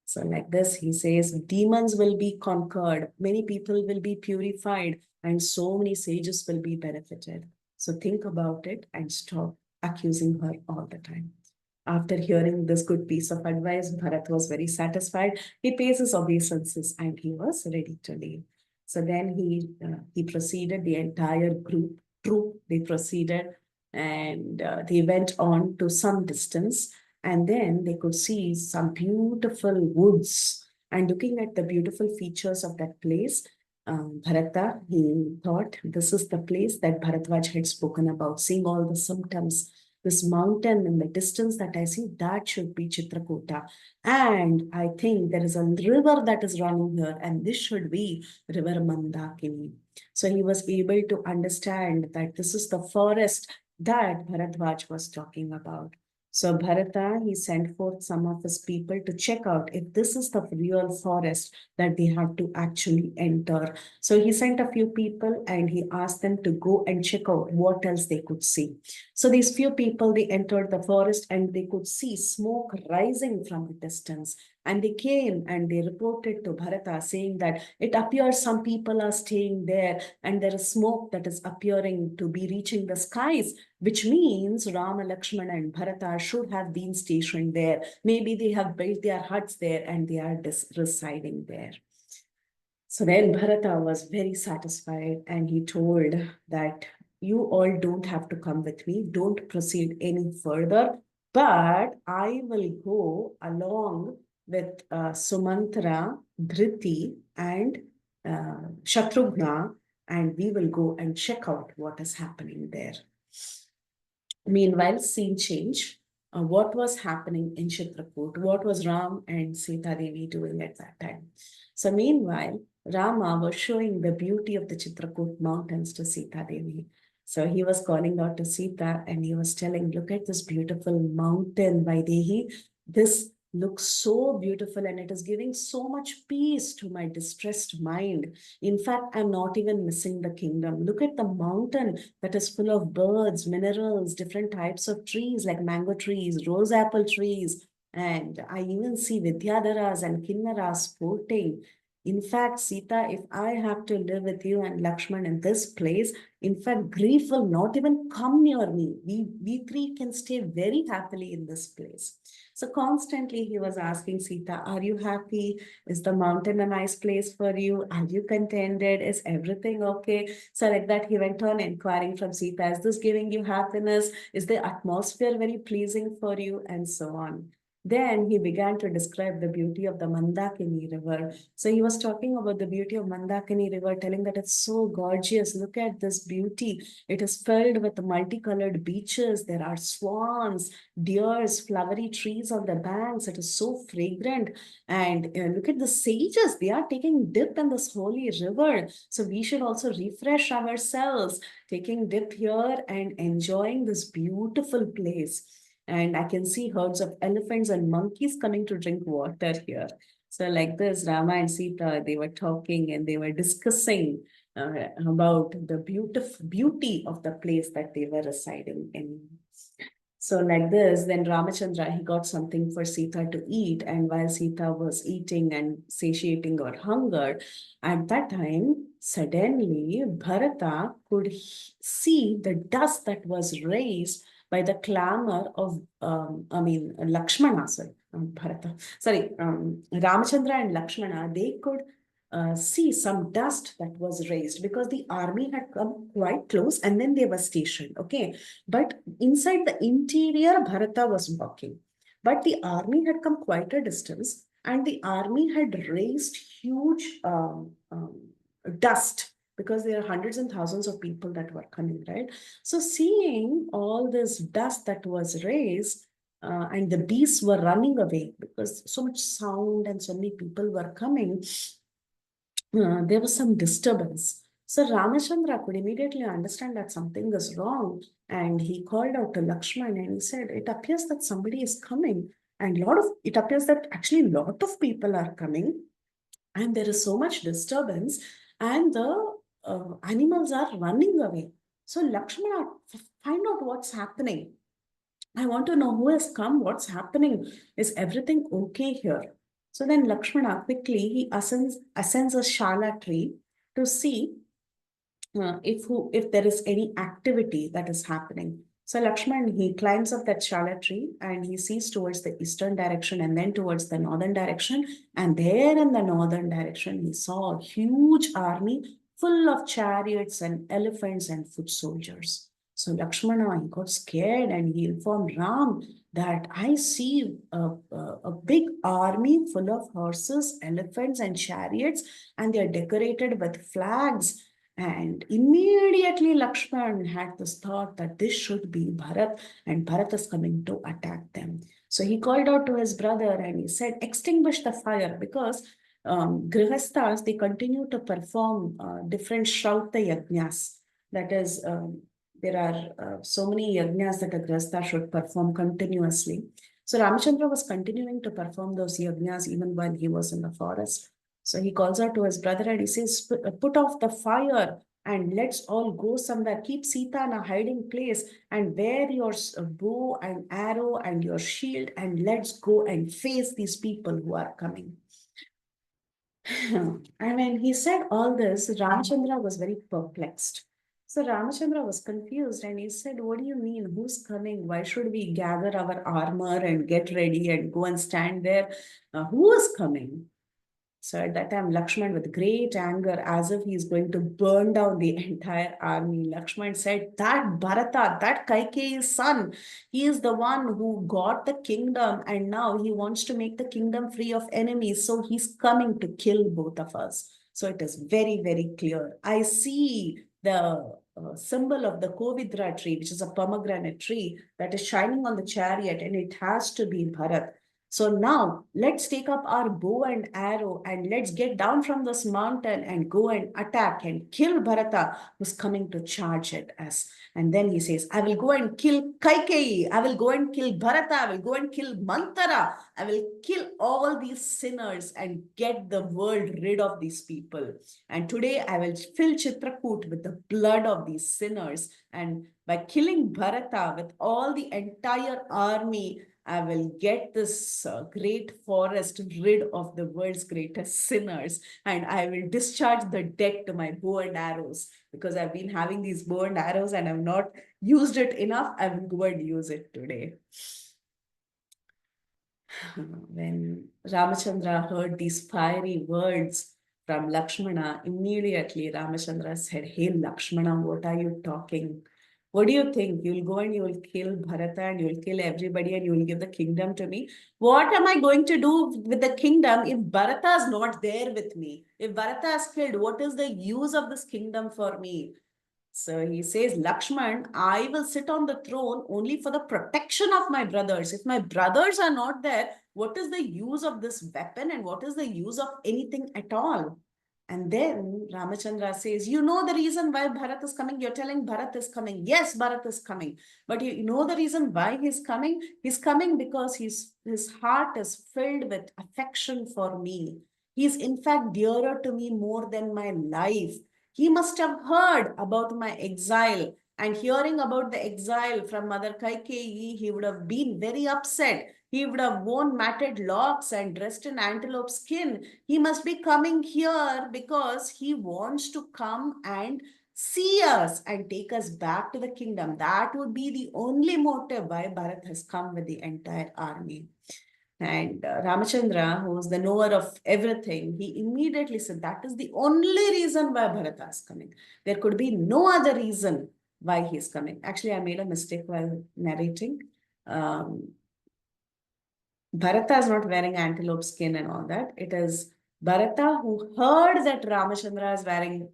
So, like this, he says, demons will be conquered, many people will be purified, and so many sages will be benefited. So, think about it and stop accusing her all the time. After hearing this good piece of advice, Bharat was very satisfied. He pays his obeisances and he was ready to leave. So then he proceeded, the entire troop, they proceeded and they went on to some distance, and then they could see some beautiful woods. And looking at the beautiful features of that place, Bharata, he thought this is the place that Bharatvaj had spoken about, seeing all the symptoms. This mountain in the distance that I see, that should be Chitrakuta. And I think there is a river that is running here, and this should be River Mandakini. So he was able to understand that this is the forest that Bharadwaj was talking about. So Bharata, he sent forth some of his people to check out if this is the real forest that they have to actually enter. So he sent a few people and he asked them to go and check out what else they could see. So these few people, they entered the forest and they could see smoke rising from a distance. And they came and they reported to Bharata saying that it appears some people are staying there and there is smoke that is appearing to be reaching the skies, which means Rama, Lakshmana, and Bharata should have been stationed there. Maybe they have built their huts there and they are residing there. So then Bharata was very satisfied and he told that you all don't have to come with me, don't proceed any further, but I will go along with Sumantra, Dhriti, and Shatrughna, and we will go and check out what is happening there. Meanwhile, scene change. What was happening in Chitrakoot? What was Ram and Sita Devi doing at that time? So, meanwhile, Rama was showing the beauty of the Chitrakoot mountains to Sita Devi. So he was calling out to Sita and he was telling, look at this beautiful mountain, Vaidehi. This looks so beautiful and it is giving so much peace to my distressed mind. In fact, I'm not even missing the kingdom. Look at the mountain that is full of birds, minerals, different types of trees like mango trees, rose apple trees. And I even see Vidyadharas and Kinnaras sporting. In fact, Sita, if I have to live with you and Lakshman in this place, in fact, grief will not even come near me. We three can stay very happily in this place. So constantly he was asking Sita, are you happy? Is the mountain a nice place for you? Are you contented? Is everything okay? So like that, he went on inquiring from Sita, is this giving you happiness? Is the atmosphere very pleasing for you? And so on. Then he began to describe the beauty of the Mandakini River. So he was talking about the beauty of Mandakini River, telling that it's so gorgeous. Look at this beauty. It is filled with multicolored beaches. There are swans, deers, flowery trees on the banks. It is so fragrant. And look at the sages. They are taking dip in this holy river. So we should also refresh ourselves, taking dip here and enjoying this beautiful place. And I can see herds of elephants and monkeys coming to drink water here. So like this, Rama and Sita, they were talking and they were discussing about the beauty of the place that they were residing in. So like this, then Ramachandra, he got something for Sita to eat. And while Sita was eating and satiating her hunger, at that time, suddenly Bharata could see the dust that was raised by the clamor of, Lakshmana, Ramachandra and Lakshmana, they could see some dust that was raised because the army had come quite close and then they were stationed. Okay. But inside the interior, Bharata was walking. But the army had come quite a distance and the army had raised huge dust because there are hundreds and thousands of people that were coming, right? So seeing all this dust that was raised, and the beasts were running away because so much sound and so many people were coming, there was some disturbance. So Ramachandra could immediately understand that something is wrong, and he called out to Lakshman and he said, "It appears that somebody is coming, and it appears that actually a lot of people are coming, and there is so much disturbance, and the animals are running away. So Lakshmana, find out what's happening. I want to know who has come, what's happening. Is everything okay here?" So then Lakshmana quickly he ascends a shala tree to see if there is any activity that is happening. So Lakshman, he climbs up that shala tree and he sees towards the eastern direction and then towards the northern direction. And there in the northern direction, he saw a huge army full of chariots and elephants and foot soldiers. So Lakshmana, he got scared and he informed Ram that I see a big army full of horses, elephants, and chariots, and they are decorated with flags. And immediately Lakshman had this thought that this should be Bharat, and Bharat is coming to attack them. So he called out to his brother and he said, "Extinguish the fire," because Grihasthas, they continue to perform different Shrauta yajnas. That is, there are so many yajnas that a Grihastha should perform continuously. So Ramachandra was continuing to perform those yajnas even while he was in the forest. So he calls out to his brother and he says, "Put off the fire and let's all go somewhere. Keep Sita in a hiding place and wear your bow and arrow and your shield and let's go and face these people who are coming." And when he said all this, Ramchandra was very perplexed. So Ramachandra was confused and he said, "What do you mean? Who's coming? Why should we gather our armor and get ready and go and stand there? Who is coming?" So at that time, Lakshman, with great anger, as if he's going to burn down the entire army, Lakshman said, "That Bharata, that Kaikeyi's son, he is the one who got the kingdom and now he wants to make the kingdom free of enemies. So he's coming to kill both of us." So it is very, very clear. I see the symbol of the Kovidra tree, which is a pomegranate tree that is shining on the chariot, and it has to be Bharat. So now let's take up our bow and arrow and let's get down from this mountain and go and attack and kill Bharata, who's coming to charge at us. And then he says, "I will go and kill Kaikeyi. I will go and kill Bharata. I will go and kill Mantara. I will kill all these sinners and get the world rid of these people. And today I will fill Chitrakoot with the blood of these sinners. And by killing Bharata with all the entire army, I will get this great forest rid of the world's greatest sinners, and I will discharge the debt to my bow and arrows because I've been having these bow and arrows and I've not used it enough. I will go and use it today." When Ramachandra heard these fiery words from Lakshmana, immediately Ramachandra said, "Hey Lakshmana, what are you talking? What do you think? You'll go and you will kill Bharata and you will kill everybody and you will give the kingdom to me? What am I going to do with the kingdom if Bharata is not there with me? If Bharata is killed, what is the use of this kingdom for me?" So he says, "Lakshman, I will sit on the throne only for the protection of my brothers. If my brothers are not there, what is the use of this weapon and what is the use of anything at all?" And then Ramachandra says, "You know the reason why Bharat is coming? You're telling Bharat is coming. Yes, Bharat is coming. But you know the reason why he's coming? He's coming because his heart is filled with affection for me. He's in fact dearer to me more than my life. He must have heard about my exile, and hearing about the exile from Mother Kaikeyi, he would have been very upset. He would have worn matted locks and dressed in antelope skin. He must be coming here because he wants to come and see us and take us back to the kingdom. That would be the only motive why Bharat has come with the entire army." And Ramachandra, who was the knower of everything, he immediately said, "That is the only reason why Bharata is coming. There could be no other reason why he is coming." Actually, I made a mistake while narrating. Um, Bharata is not wearing antelope skin and all that. It is Bharata, who heard that Ramachandra is wearing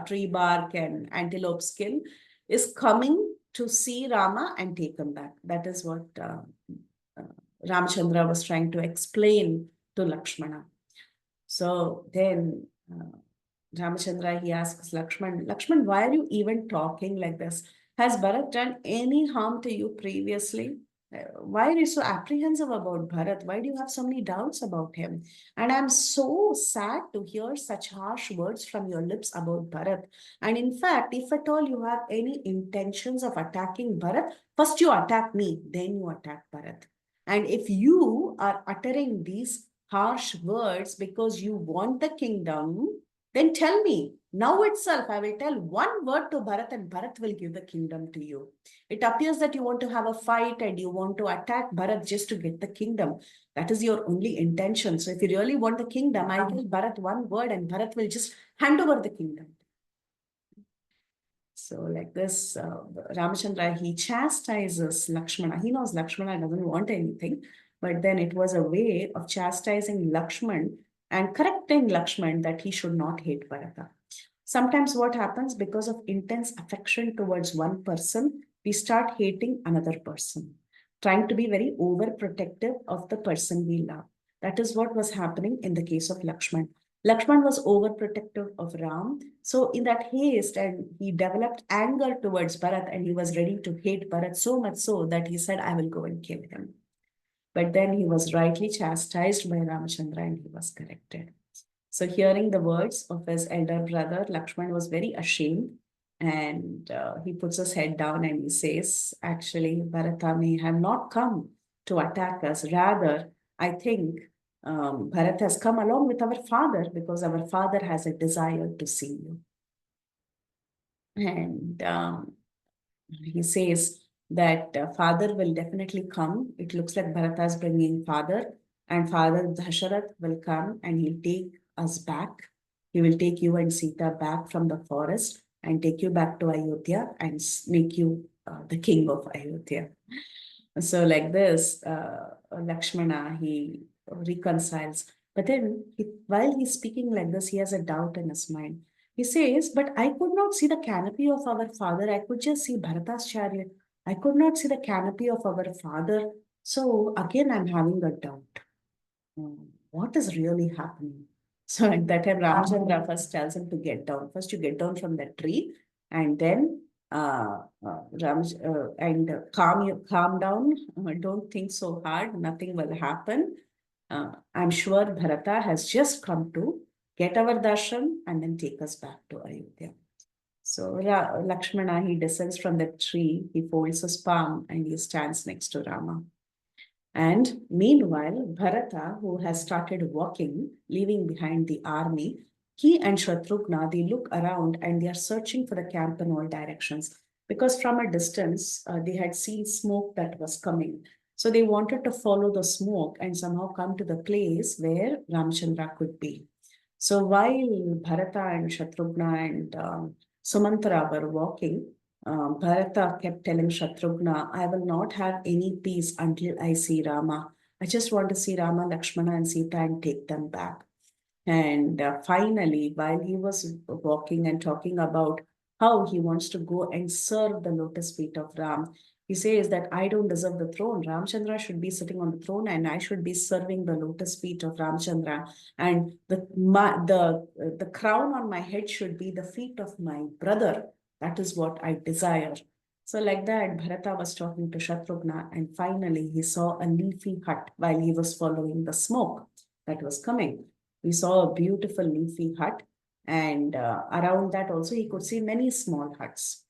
tree bark and antelope skin, is coming to see Rama and take him back. That is what uh, Ramachandra was trying to explain to Lakshmana. So then Ramachandra, he asks Lakshman, Lakshman, why are you even talking like this? Has Bharat done any harm to you previously? Why are you so apprehensive about Bharat? Why do you have so many doubts about him? And I'm so sad to hear such harsh words from your lips about Bharat. And in fact, if at all you have any intentions of attacking Bharat, first you attack me, then you attack Bharat. And if you are uttering these harsh words because you want the kingdom, then tell me, now itself, I will tell one word to Bharat and Bharat will give the kingdom to you. It appears that you want to have a fight and you want to attack Bharat just to get the kingdom. That is your only intention. So if you really want the kingdom, I tell Bharat one word and Bharat will just hand over the kingdom. So like this, Ramachandra, he chastises Lakshmana. He knows Lakshmana doesn't want anything, but then it was a way of chastising Lakshman and correcting Lakshman that he should not hate Bharata. Sometimes what happens, because of intense affection towards one person, we start hating another person, trying to be very overprotective of the person we love. That is what was happening in the case of Lakshman. Lakshman was overprotective of Ram. So in that haste, and he developed anger towards Bharat, and he was ready to hate Bharat so much so that he said, I will go and kill him. But then he was rightly chastised by Ramachandra and he was corrected. So hearing the words of his elder brother, Lakshman was very ashamed, and he puts his head down and he says, actually, Bharata may have not come to attack us. Rather, I think Bharat has come along with our father because our father has a desire to see you. And he says that father will definitely come. It looks like Bharata is bringing father, and father Dasharath will come and he'll take us back. He will take you and Sita back from the forest and take you back to Ayodhya and make you the king of Ayodhya. So like this, Lakshmana, he reconciles. But then while he's speaking like this, he has a doubt in his mind. He says, but I could not see the canopy of our father. I could just see Bharata's chariot. I could not see the canopy of our father. So again, I'm having a doubt. What is really happening? So at that time, Ramachandra first tells him to get down. First, you get down from that tree, and then calm down. Don't think so hard. Nothing will happen. I'm sure Bharata has just come to get our darshan and then take us back to Ayodhya. So Lakshmana, he descends from the tree, he folds his palm and he stands next to Rama. And meanwhile, Bharata, who has started walking, leaving behind the army, he and Shatrughna, they look around and they are searching for the camp in all directions because from a distance, they had seen smoke that was coming. So they wanted to follow the smoke and somehow come to the place where Ramchandra could be. So while Bharata and Shatrughna and Sumantra were walking, Bharata kept telling Shatrughna, I will not have any peace until I see Rama. I just want to see Rama, Lakshmana, and Sita and take them back. And finally, while he was walking and talking about how he wants to go and serve the lotus feet of Ram, he says that I don't deserve the throne. Ramchandra should be sitting on the throne and I should be serving the lotus feet of Ramchandra. And the crown on my head should be the feet of my brother. That is what I desire. So like that, Bharata was talking to Shatrughna and finally he saw a leafy hut while he was following the smoke that was coming. We saw a beautiful leafy hut, and around that also he could see many small huts.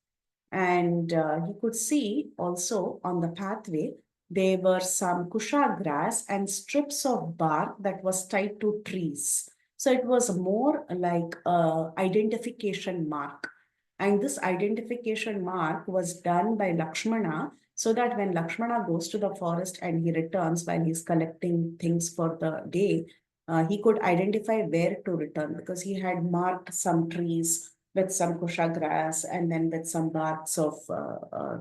And he could see also on the pathway there were some kusha grass and strips of bark that was tied to trees. So it was more like a identification mark. And this identification mark was done by Lakshmana so that when Lakshmana goes to the forest and he returns while he's collecting things for the day, he could identify where to return because he had marked some trees with some kusha grass and then with some barks of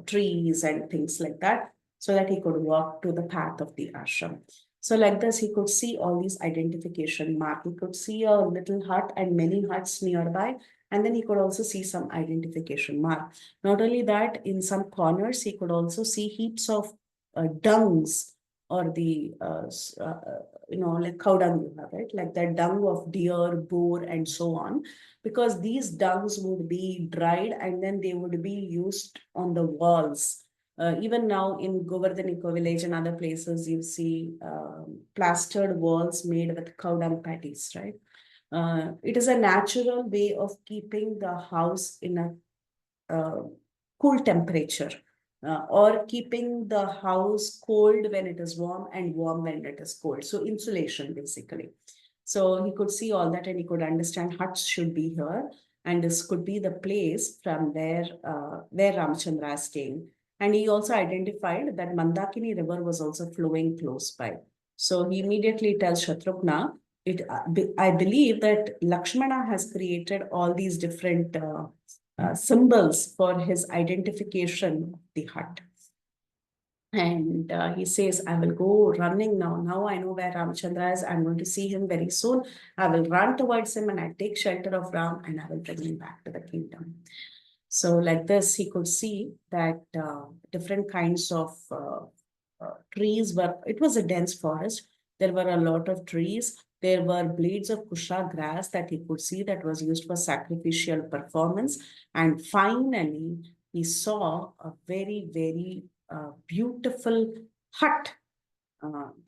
trees and things like that so that he could walk to the path of the ashram. So like this, he could see all these identification mark. He could see a little hut and many huts nearby, and then he could also see some identification mark. Not only that, in some corners, he could also see heaps of dungs or the like cow dung you have, right? Like that dung of deer, boar, and so on, because these dungs would be dried and then they would be used on the walls. Even now in Govardhaniko village and other places, you see plastered walls made with cow dung patties, right? It is a natural way of keeping the house in a cool temperature, or keeping the house cold when it is warm and warm when it is cold. So insulation basically. So he could see all that and he could understand huts should be here, and this could be the place from where Ramachandra is staying. And he also identified that Mandakini river was also flowing close by. So he immediately tells Shatrughna, I believe that Lakshmana has created all these different symbols for his identification of the hut. And he says, I will go running now. Now I know where Ramachandra is. I'm going to see him very soon. I will run towards him and I take shelter of Ram and I will bring him back to the kingdom. So like this, he could see that different kinds of trees were, it was a dense forest. There were a lot of trees. There were blades of kusha grass that he could see that was used for sacrificial performance. And finally, he saw a very, very beautiful hut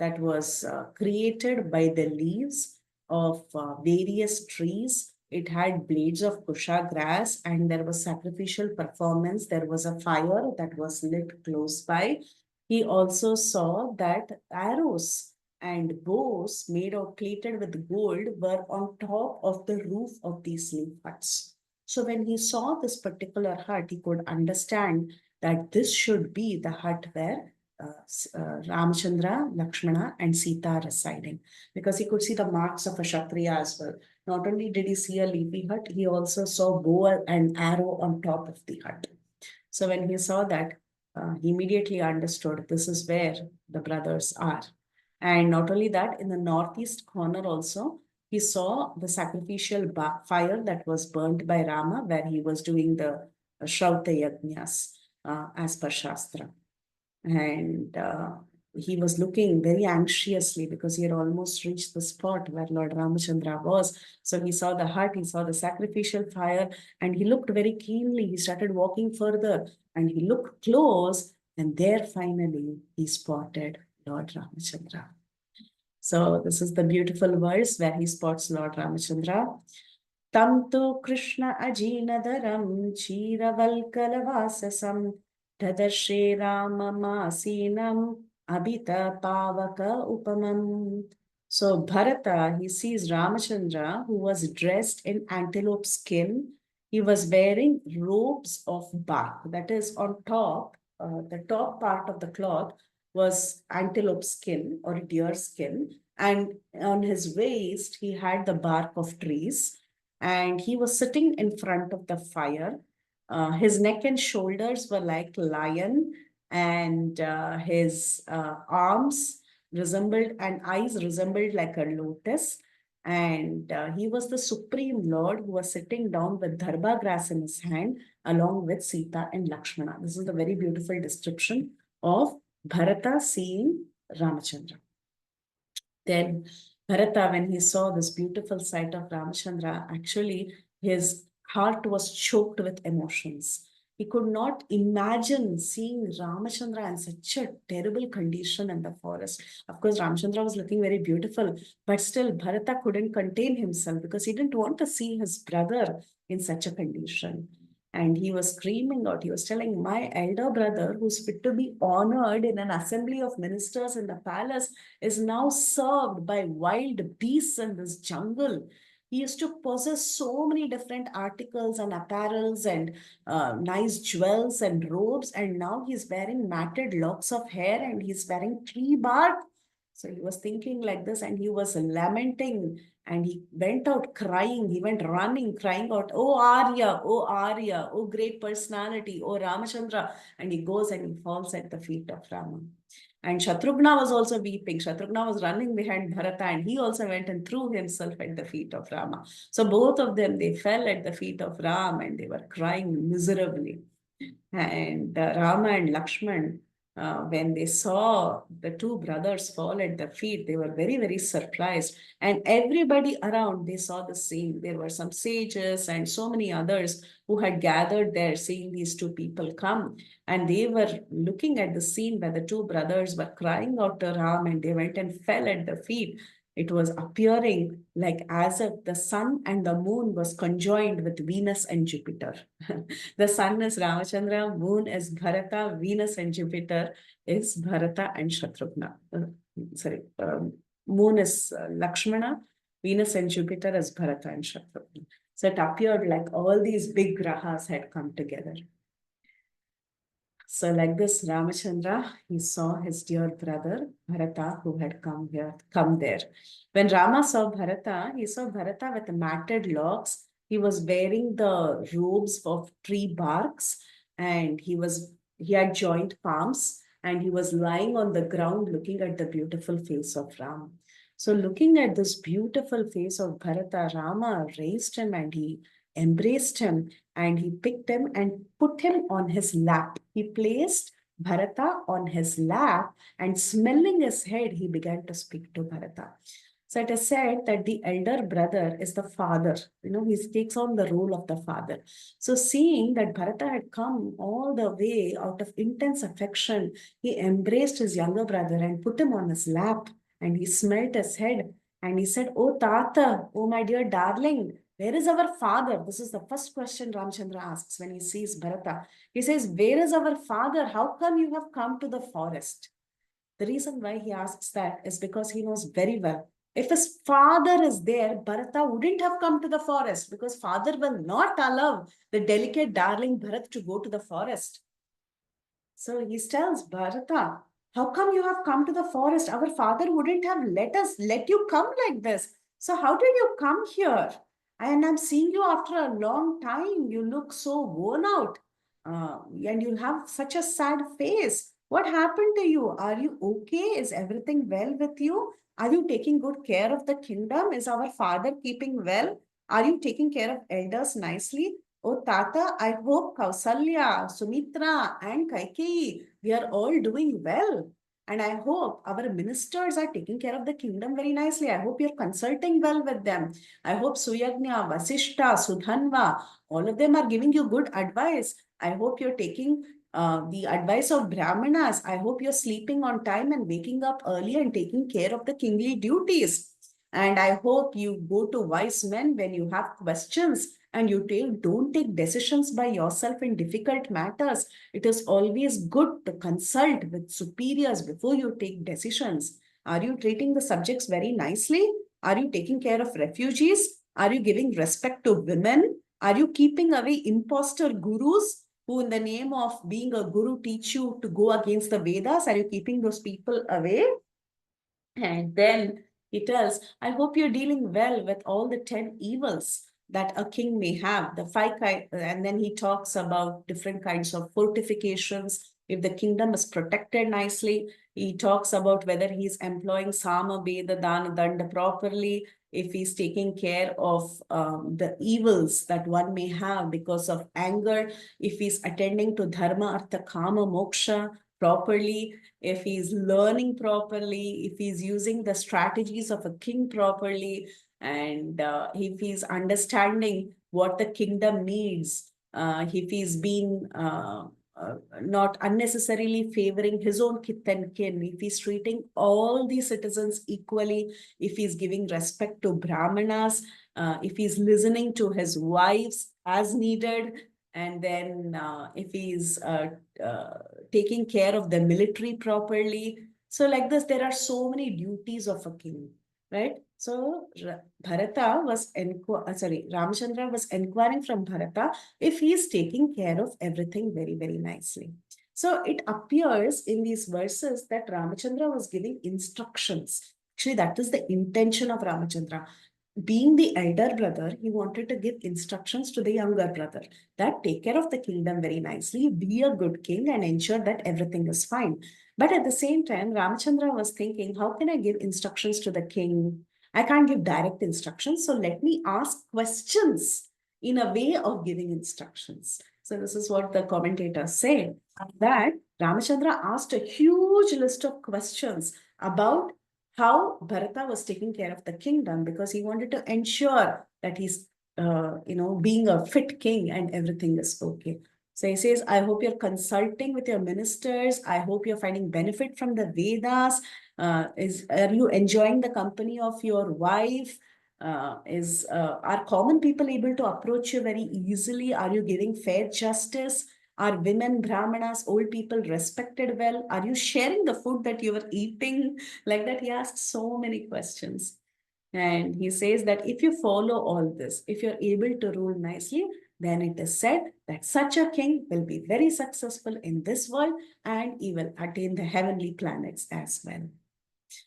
that was created by the leaves of various trees. It had blades of kusha grass and there was sacrificial performance. There was a fire that was lit close by. He also saw that arrows and bows made or plated with gold were on top of the roof of these leaf huts. So when he saw this particular hut, he could understand that this should be the hut where Ramachandra, Lakshmana, and Sita are residing, because he could see the marks of a Kshatriya as well. Not only did he see a leafy hut, he also saw bow and arrow on top of the hut. So when he saw that, he immediately understood this is where the brothers are. And not only that, in the northeast corner also, he saw the sacrificial fire that was burnt by Rama, where he was doing the Shrauta Yajnas as per Shastra. And he was looking very anxiously because he had almost reached the spot where Lord Ramachandra was. So he saw the hut, he saw the sacrificial fire, and he looked very keenly. He started walking further and he looked close, and there finally he spotted Lord Ramachandra. So this is the beautiful verse where he spots Lord Ramachandra. Tam tu Krishna ajinadaram chiravalkalavasasam tadarshe ramamasinam abhita pavaka upamam. So Bharata, he sees Ramachandra, who was dressed in antelope skin. He was wearing robes of bark. That is, on top, the top part of the cloth was antelope skin or deer skin. And on his waist, he had the bark of trees, and he was sitting in front of the fire. His neck and shoulders were like lion, and his arms resembled and eyes resembled like a lotus. And he was the supreme lord who was sitting down with dharba grass in his hand along with Sita and Lakshmana. This is the very beautiful description of Bharata seeing Ramachandra. Then Bharata, when he saw this beautiful sight of Ramachandra, actually his heart was choked with emotions. He could not imagine seeing Ramachandra in such a terrible condition in the forest. Of course, Ramachandra was looking very beautiful, but still Bharata couldn't contain himself because he didn't want to see his brother in such a condition. And he was screaming out. He was telling, my elder brother, who's fit to be honored in an assembly of ministers in the palace, is now served by wild beasts in this jungle. He used to possess so many different articles and apparels and nice jewels and robes, and now he's wearing matted locks of hair and he's wearing tree bark. So he was thinking like this, and he was lamenting And he went out crying. He went running, crying out, "Oh Arya, oh Arya, oh great personality, oh Ramachandra." And he goes and he falls at the feet of Rama. And Shatrughna was also weeping. Shatrughna was running behind Bharata, and he also went and threw himself at the feet of Rama. So both of them, they fell at the feet of Ram and they were crying miserably. And Rama and Lakshman, when they saw the two brothers fall at the feet, they were very, very surprised. And everybody around, they saw the scene. There were some sages and so many others who had gathered there, seeing these two people come. And they were looking at the scene where the two brothers were crying out to Ram, and they went and fell at the feet. It was appearing like as if the sun and the moon was conjoined with Venus and Jupiter. The sun is Ramachandra, moon is Bharata, Venus and Jupiter is Bharata and Shatrughna. Moon is Lakshmana, Venus and Jupiter is Bharata and Shatrughna. So it appeared like all these big grahas had come together. So like this, Ramachandra, he saw his dear brother Bharata who had come there. When Rama saw Bharata, he saw Bharata with matted locks. He was wearing the robes of tree barks, and he had joint palms, and he was lying on the ground looking at the beautiful face of Ram. So looking at this beautiful face of Bharata, Rama raised him and he embraced him, and he picked him and put him on his lap. He placed Bharata on his lap, and smelling his head, he began to speak to Bharata. So it is said that the elder brother is the father. He takes on the role of the father. So seeing that Bharata had come all the way out of intense affection, he embraced his younger brother and put him on his lap, and he smelt his head, and he said, "Oh Tata, oh my dear darling, where is our father?" This is the first question Ramchandra asks when he sees Bharata. He says, "Where is our father? How come you have come to the forest?" The reason why he asks that is because he knows very well, if his father is there, Bharata wouldn't have come to the forest, because father will not allow the delicate darling Bharat to go to the forest. So he tells Bharata, "How come you have come to the forest? Our father wouldn't have let you come like this. So how did you come here? And I'm seeing you after a long time. You look so worn out. And you have such a sad face. What happened to you? Are you okay? Is everything well with you? Are you taking good care of the kingdom? Is our father keeping well? Are you taking care of elders nicely? Oh, Tata, I hope Kausalya, Sumitra, and Kaikeyi, we are all doing well. And I hope our ministers are taking care of the kingdom very nicely. I hope you're consulting well with them. I hope Suyagnya, Vasishta, Sudhanva, all of them are giving you good advice. I hope you're taking the advice of Brahmanas. I hope you're sleeping on time and waking up early and taking care of the kingly duties. And I hope you go to wise men when you have questions, and you don't take decisions by yourself in difficult matters. It is always good to consult with superiors before you take decisions. Are you treating the subjects very nicely? Are you taking care of refugees? Are you giving respect to women? Are you keeping away impostor gurus who, in the name of being a guru, teach you to go against the Vedas? Are you keeping those people away? And then he tells, I hope you're dealing well with all the 10 evils that a king may have. The five kind, and then he talks about different kinds of fortifications. If the kingdom is protected nicely, he talks about whether he's employing Sama, Veda, Dana, Danda properly, if he's taking care of the evils that one may have because of anger, if he's attending to Dharma, Artha, Kama, Moksha properly, if he's learning properly, if he's using the strategies of a king properly, and if he's understanding what the kingdom needs, if he's been not unnecessarily favoring his own kith and kin, if he's treating all the citizens equally, if he's giving respect to Brahmanas, if he's listening to his wives as needed, and then if he's taking care of the military properly. So like this, there are so many duties of a king, right? So Ramchandra was inquiring from Bharata if he is taking care of everything very, very nicely. So it appears in these verses that Ramachandra was giving instructions. Actually, that is the intention of Ramachandra. being the elder brother, he wanted to give instructions to the younger brother that take care of the kingdom very nicely, be a good king, and ensure that everything is fine. But at the same time, Ramachandra was thinking, how can I give instructions to the king? I can't give direct instructions, so let me ask questions in a way of giving instructions. So, this is what the commentators say that Ramachandra asked a huge list of questions about how Bharata was taking care of the kingdom because he wanted to ensure that he's, being a fit king and everything is okay. So he says, I hope you're consulting with your ministers. I hope you're finding benefit from the Vedas. Are you enjoying the company of your wife? Are common people able to approach you very easily? Are you giving fair justice? Are women, brahmanas, old people respected well? Are you sharing the food that you were eating? Like that, he asks so many questions. And he says that if you follow all this, if you're able to rule nicely, then it is said that such a king will be very successful in this world and he will attain the heavenly planets as well.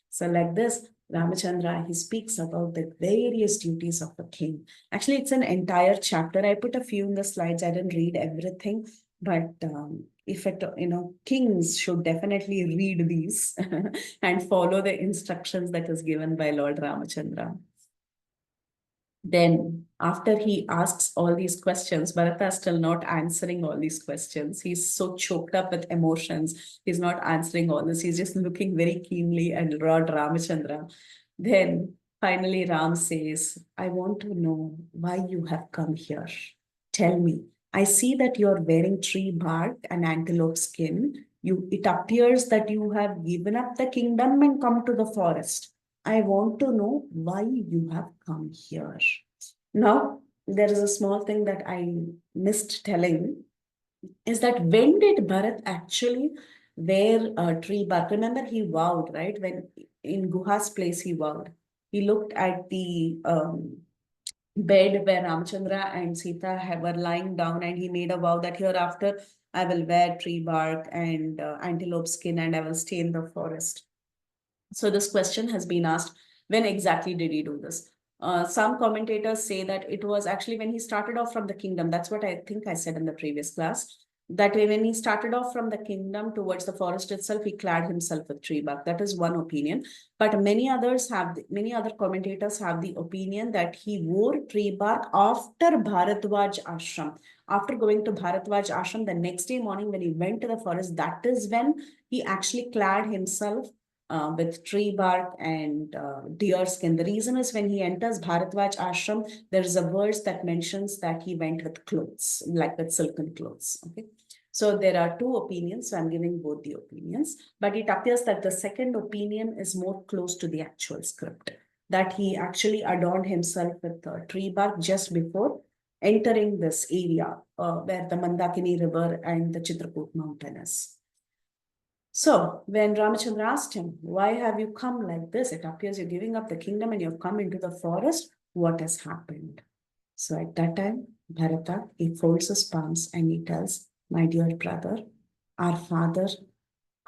So, like this, Ramachandra, he speaks about the various duties of a king. Actually, it's an entire chapter. I put a few in the slides. I didn't read everything, but if it, kings should definitely read these and follow the instructions that is given by Lord Ramachandra. Then, after he asks all these questions, Bharata is still not answering all these questions. He's so choked up with emotions. He's not answering all this. He's just looking very keenly at Lord Ramachandra. Then, finally, Ram says, I want to know why you have come here. Tell me. I see that you're wearing tree bark and antelope skin. It appears that you have given up the kingdom and come to the forest. I want to know why you have come here. Now, there is a small thing that I missed telling is that when did Bharat actually wear a tree bark? Remember, he vowed, right? When in Guha's place, he vowed. He looked at the bed where Ramchandra and Sita were lying down and he made a vow that hereafter I will wear tree bark and antelope skin and I will stay in the forest. So this question has been asked, when exactly did he do this? Some commentators say that it was actually when he started off from the kingdom. That's what I think I said in the previous class. That when he started off from the kingdom towards the forest itself, he clad himself with tree bark. That is one opinion. But many other commentators have the opinion that he wore tree bark after Bharadwaj ashram. After going to Bharadwaj ashram, the next day morning when he went to the forest, that is when he actually clad himself with tree bark and deer skin. The reason is when he enters Bharadwaj ashram, there is a verse that mentions that he went with clothes, like with silken clothes. Okay. So there are two opinions. So I'm giving both the opinions, but it appears that the second opinion is more close to the actual script, that he actually adorned himself with tree bark just before entering this area where the Mandakini River and the Chitrakoot mountain is. So when Ramachandra asked him, why have you come like this? It appears you're giving up the kingdom and you've come into the forest. What has happened? So at that time, Bharata, he folds his palms and he tells, my dear brother, our father,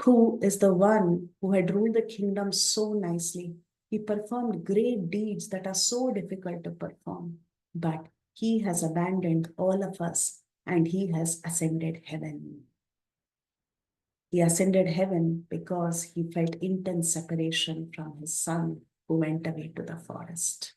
who is the one who had ruled the kingdom so nicely, he performed great deeds that are so difficult to perform. But he has abandoned all of us and he has ascended heaven. He ascended heaven because he felt intense separation from his son who went away to the forest.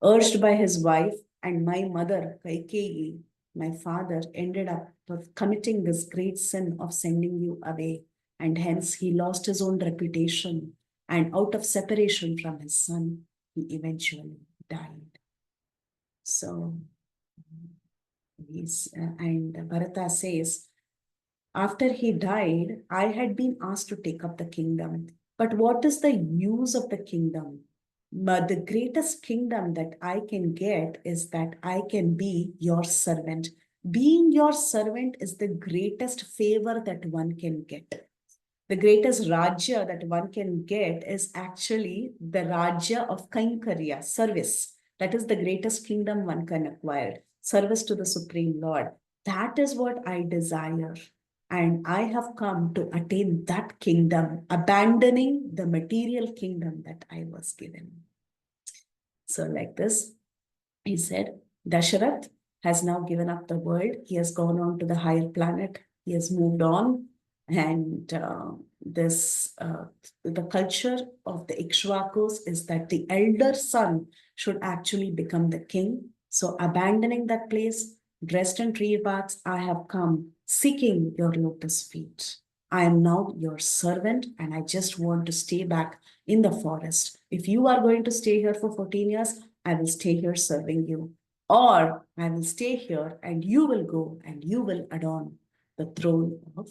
Urged by his wife and my mother, Kaikeyi, my father ended up committing this great sin of sending you away, and hence he lost his own reputation. And out of separation from his son, he eventually died. So, and Bharata says, after he died, I had been asked to take up the kingdom. But what is the use of the kingdom? But the greatest kingdom that I can get is that I can be your servant. Being your servant is the greatest favor that one can get. The greatest Rajya that one can get is actually the Rajya of Kankarya, service. That is the greatest kingdom one can acquire, service to the Supreme Lord. That is what I desire. And I have come to attain that kingdom, abandoning the material kingdom that I was given. So like this, he said, Dasharath has now given up the world. He has gone on to the higher planet. He has moved on. And the culture of the Ikshvakus is that the elder son should actually become the king. So abandoning that place, dressed in tree barks, I have come seeking your lotus feet. I am now your servant and I just want to stay back in the forest. If you are going to stay here for 14 years, I will stay here serving you. Or I will stay here and you will go and you will adorn the throne of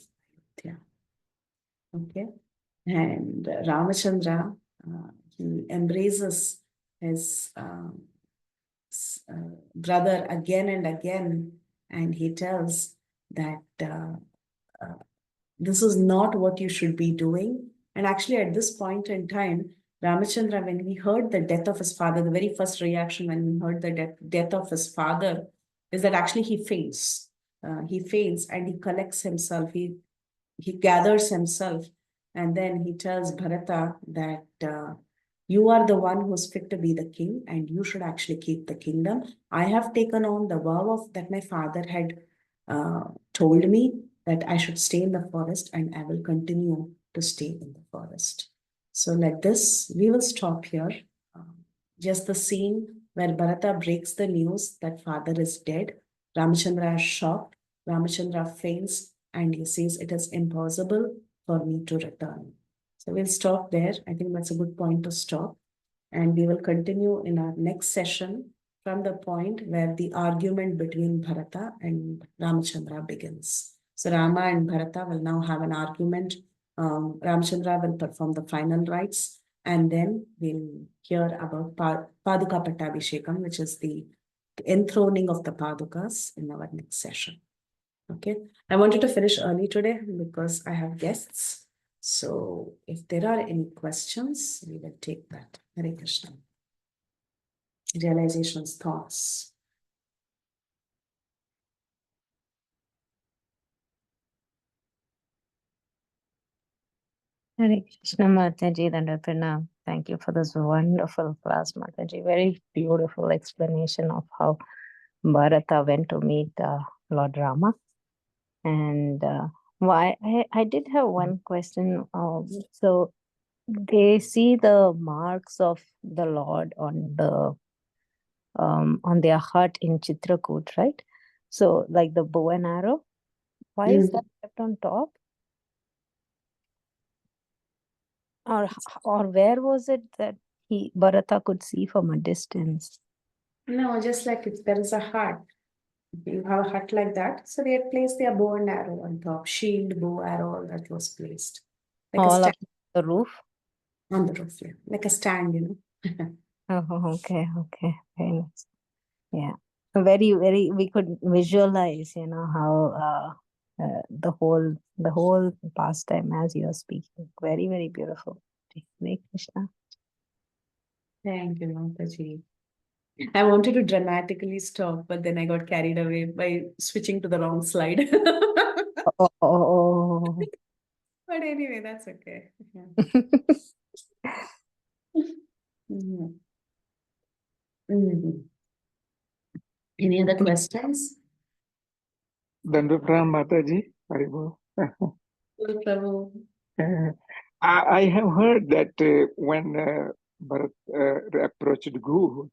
Ayodhya. Okay. And Ramachandra, he embraces his brother again and again, and he tells that this is not what you should be doing. And actually, at this point in time, Ramachandra, when he heard the death of his father, the very first reaction when he heard the death of his father is that actually he faints. He faints and he collects himself. He gathers himself, and then he tells Bharata that you are the one who's fit to be the king, and you should actually keep the kingdom. I have taken on the vow of that my father had told me that I should stay in the forest, and I will continue to stay in the forest. So, like this, we will stop here. Just the scene where Bharata breaks the news that father is dead. Ramachandra is shocked. Ramachandra faints and he says it is impossible for me to return. So we'll stop there. I think that's a good point to stop. And we will continue in our next session from the point where the argument between Bharata and Ramachandra begins. So Rama and Bharata will now have an argument. Ramachandra will perform the final rites, and then we'll hear about Paduka Pattabhishekam, which is the enthroning of the Padukas in our next session. Okay, I wanted to finish early today because I have guests. So if there are any questions, we will take that. Hare Krishna. Realizations, thoughts. Hare Krishna Mataji, Danda Pranam. Thank you for this wonderful class, Mataji. Very beautiful explanation of how Bharata went to meet Lord Rama. And I did have one question. So they see the marks of the Lord on their hut in Chitrakoot, right? So like the bow and arrow, why is that kept on top? Or where was it that Bharata could see from a distance? No, just like if there is a hut, you have a hut like that. So they had placed their bow and arrow on top, shield, bow, arrow, all that was placed. Like a All stand up the roof? on the roof, yeah. Like a stand, you know. Oh, okay, very nice. Yeah. Very, very, we could visualize, how the whole pastime as you're speaking. Very, very beautiful. Hare Krishna. Thank you, Mataji. I wanted to dramatically stop, but then I got carried away by switching to the wrong slide. Oh. But anyway, that's okay. Yeah. Mhm. Mhm. Any other questions? Dandapram Mataji, Haribo. Guru Prabhu. I have heard that when Bharat approached Gu,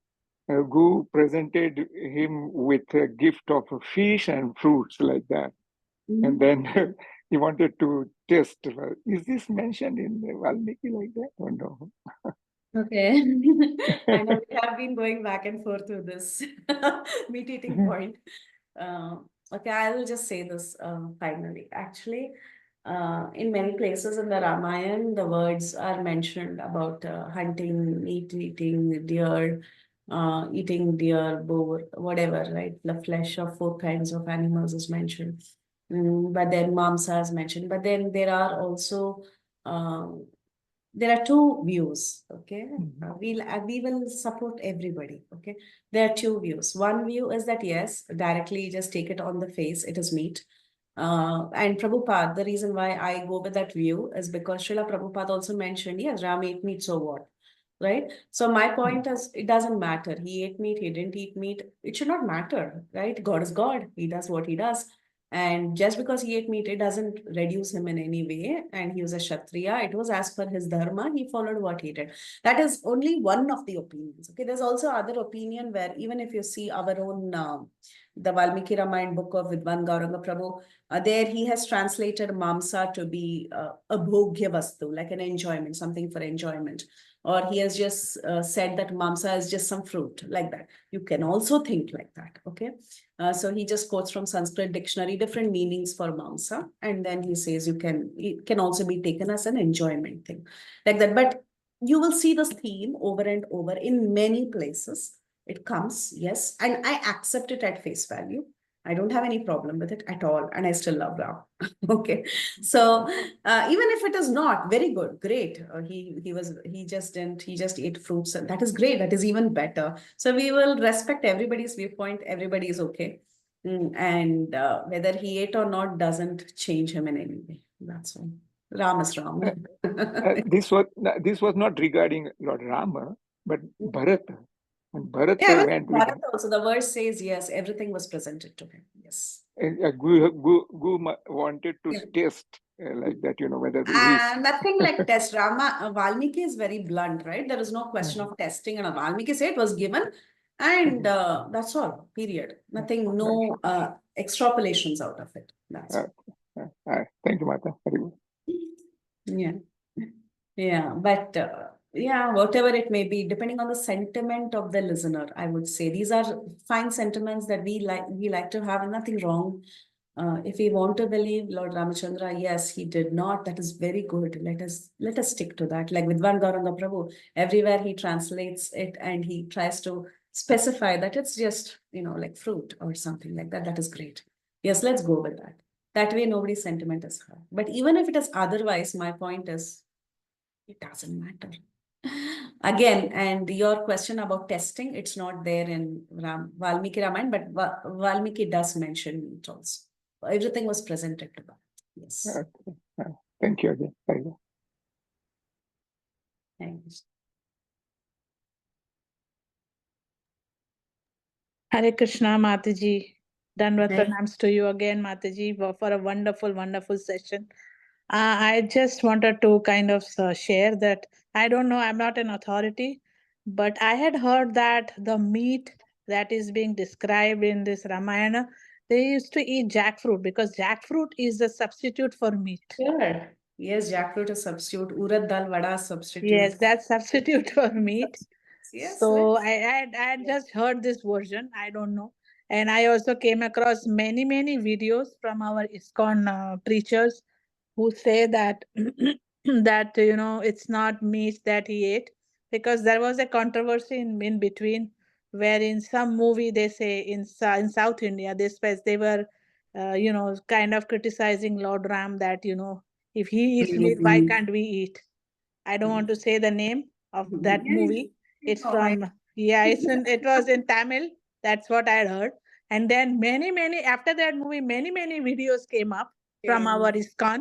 Gu presented him with a gift of a fish and fruits like that. And then he wanted to test. Is this mentioned in Valmiki like that or no? Okay. I know we have been going back and forth with this meat eating point. Okay, I will just say this finally. Actually, in many places in the Ramayana, the words are mentioned about hunting, meat eating, eating deer, boar, whatever, right? The flesh of four kinds of animals is mentioned. But then mamsa is mentioned. But then there are also um, there are two views. Okay, we will support everybody. Okay, there are two views. One view is that yes, directly just take it on the face, it is meat. And Prabhupada, the reason why I go with that view is because Srila Prabhupada also mentioned, yes, Ram ate meat, so what? right? So my point is, it doesn't matter. He ate meat, he didn't eat meat. It should not matter, right? God is God. He does what he does. And just because he ate meat, it doesn't reduce him in any way. And he was a Kshatriya. It was as per his dharma. He followed what he did. That is only one of the opinions. Okay, there's also other opinion where even if you see our own the Valmiki Ramayana book of Vidwan Gauranga Prabhu, there he has translated mamsa to be a bhogya vastu, like an enjoyment, something for enjoyment. Or he has just said that mamsa is just some fruit, like that. You can also think like that, okay? So he just quotes from Sanskrit dictionary, different meanings for mamsa. And then he says it can also be taken as an enjoyment thing, like that. But you will see this theme over and over in many places. It comes, yes, and I accept it at face value. I don't have any problem with it at all, and I still love Ram. Okay, so even if it is not very good, great. He just ate fruits, and that is great. That is even better. So we will respect everybody's viewpoint. Everybody is okay, and whether he ate or not doesn't change him in any way. That's all. Ram is Ram. This was not regarding Lord Rama, but Bharata. And Bharata Yeah, went with Bharata also. The verse says yes, everything was presented to him. Yes. Gu wanted to taste like that, whether his. Nothing like test. Valmiki is very blunt, right? There is no question of testing, and Valmiki said it was given, and that's all. Period. Nothing. No extrapolations out of it. That's all. Thank you, Mata. Very good. Yeah. Yeah, but yeah, whatever it may be, depending on the sentiment of the listener, I would say these are fine sentiments that we like to have, and nothing wrong. If we want to believe Lord Ramachandra, yes, he did not. That is very good. Let us stick to that. Like Vidwan Gauranga Prabhu, everywhere he translates it and he tries to specify that it's just like fruit or something like that. That is great. Yes, let's go with that. That way, nobody's sentiment is hurt. But even if it is otherwise, my point is, it doesn't matter. Again, and your question about testing, it's not there in Valmiki Ramayana, but Valmiki does mention it also. Everything was presented to that. Yes. Thank you again. Very good. Thanks. Hare Krishna, Mataji. Dandavat Right. pranams to you again, Mataji, for a wonderful, wonderful session. I just wanted to kind of share that I don't know, I'm not an authority, but I had heard that the meat that is being described in this Ramayana, they used to eat jackfruit because jackfruit is a substitute for meat. Sure. Yes, jackfruit is substitute. Urad dal vada substitute. Yes, that's substitute for meat. Yes. So I had just heard this version. I don't know. And I also came across many, many videos from our ISKCON preachers who say that that it's not meat that he ate, because there was a controversy in between, where in some movie they say in South India they were kind of criticizing Lord Ram that if he eats meat, why can't we eat? I don't want to say the name of that movie. It's from it was in Tamil. That's what I had heard. And then many after that movie, many videos came up from our ISKCON,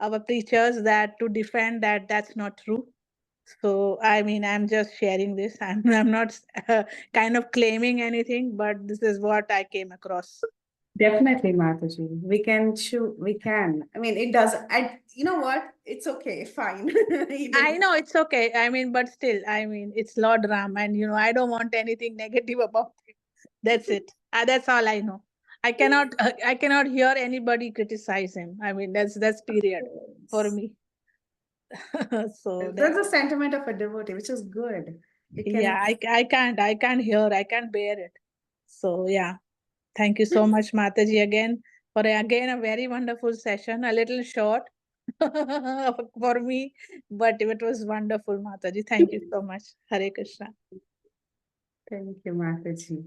our preachers, that to defend that that's not true. So I mean, I'm just sharing this. I'm not kind of claiming anything, but this is what I came across. Definitely, Mataji. We can choose. We can. I mean, it does. You know what? It's okay. Fine. I know it's okay. I mean, but still, I mean, it's Lord Ram, and I don't want anything negative about him. That's it. That's all I know. I cannot hear anybody criticize him. I mean, that's period for me. So That's a sentiment of a devotee, which is good. yeah, I can't hear. I can't bear it. So yeah, thank you so much, Mataji, again for a very wonderful session. A little short for me, but it was wonderful, Mataji. Thank you so much. Hare Krishna. Thank you, Mataji.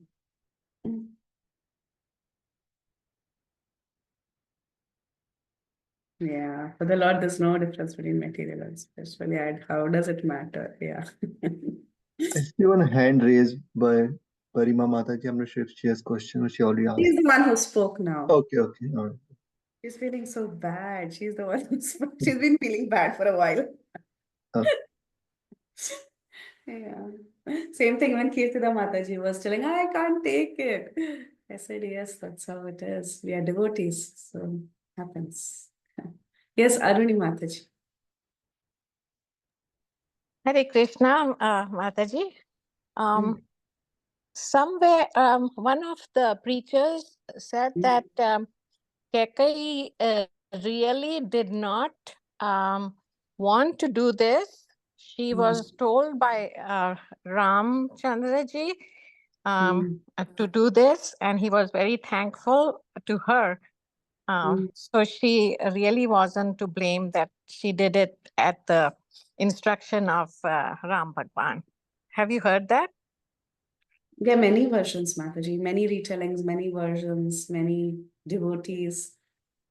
Yeah, for the Lord, there's no difference between material and spiritual. Yeah, how does it matter? Yeah. I see one hand raised by Parima Mataji. I'm not sure if she has question or she already asked. She's the one who spoke now. Okay, all right. She's feeling so bad. She's the one who spoke. She's been feeling bad for a while. Yeah. Same thing when Kirtida Mataji was telling, I can't take it. I said, yes, that's how it is. We are devotees, so happens. Yes, Aruni Mataji. Hare Krishna, Mataji. Somewhere, one of the preachers said that Kekai really did not want to do this. She was told by Ram Chandraji to do this, and he was very thankful to her. So she really wasn't to blame that she did it at the instruction of Ram Bhagwan. Have you heard that? There are many versions, Mataji, many retellings, many versions, many devotees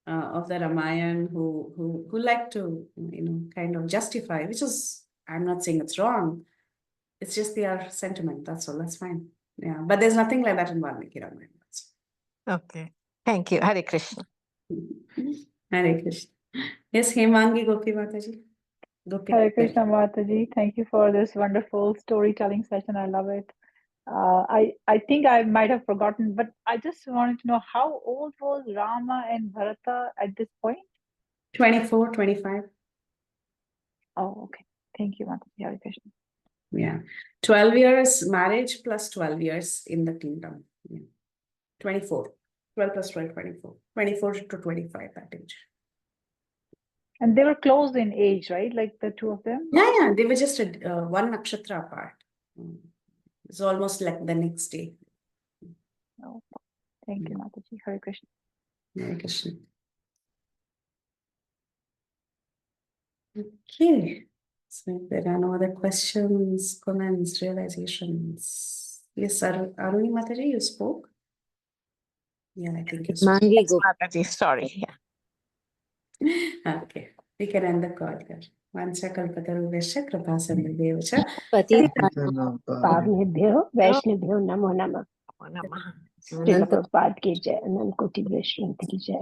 of the Ramayana who like to, kind of justify, which is, I'm not saying it's wrong. It's just their sentiment. That's all. That's fine. Yeah. But there's nothing like that in Valmiki Ramayana. Okay. Thank you. Hare Krishna. Hare Krishna. Yes, Hemangi Gopi Mataji. Gopi. Hare Krishna Mataji, thank you for this wonderful storytelling session. I love it. I think I might have forgotten, but I just wanted to know how old was Rama and Bharata at this point? 24, 25. Oh, okay. Thank you, Mataji. Hare Krishna. Yeah. 12 years marriage plus 12 years in the kingdom. Yeah. 24. 12 plus 12, 24. 24 to 25, that age. And they were close in age, right? Like the two of them? Yeah. They were just one nakshatra apart. It's almost like the next day. Oh, thank you, Mataji. Hare Krishna. Hare Krishna. Okay. So if there are no other questions, comments, realizations. Yes, Aruni Mataji, you spoke? Yeah, I think you spoke. Mangi Mataji, sorry. Yeah. Okay. We can end the call here. Vancha kalpatarubhesha kripasindhubhyo पतितानां पावनेभ्यो वैष्णवेभ्यो नमो नमः। Namo Namaha. Srila Prabhupada की जय, अनंत कोटि वैष्णव की जय।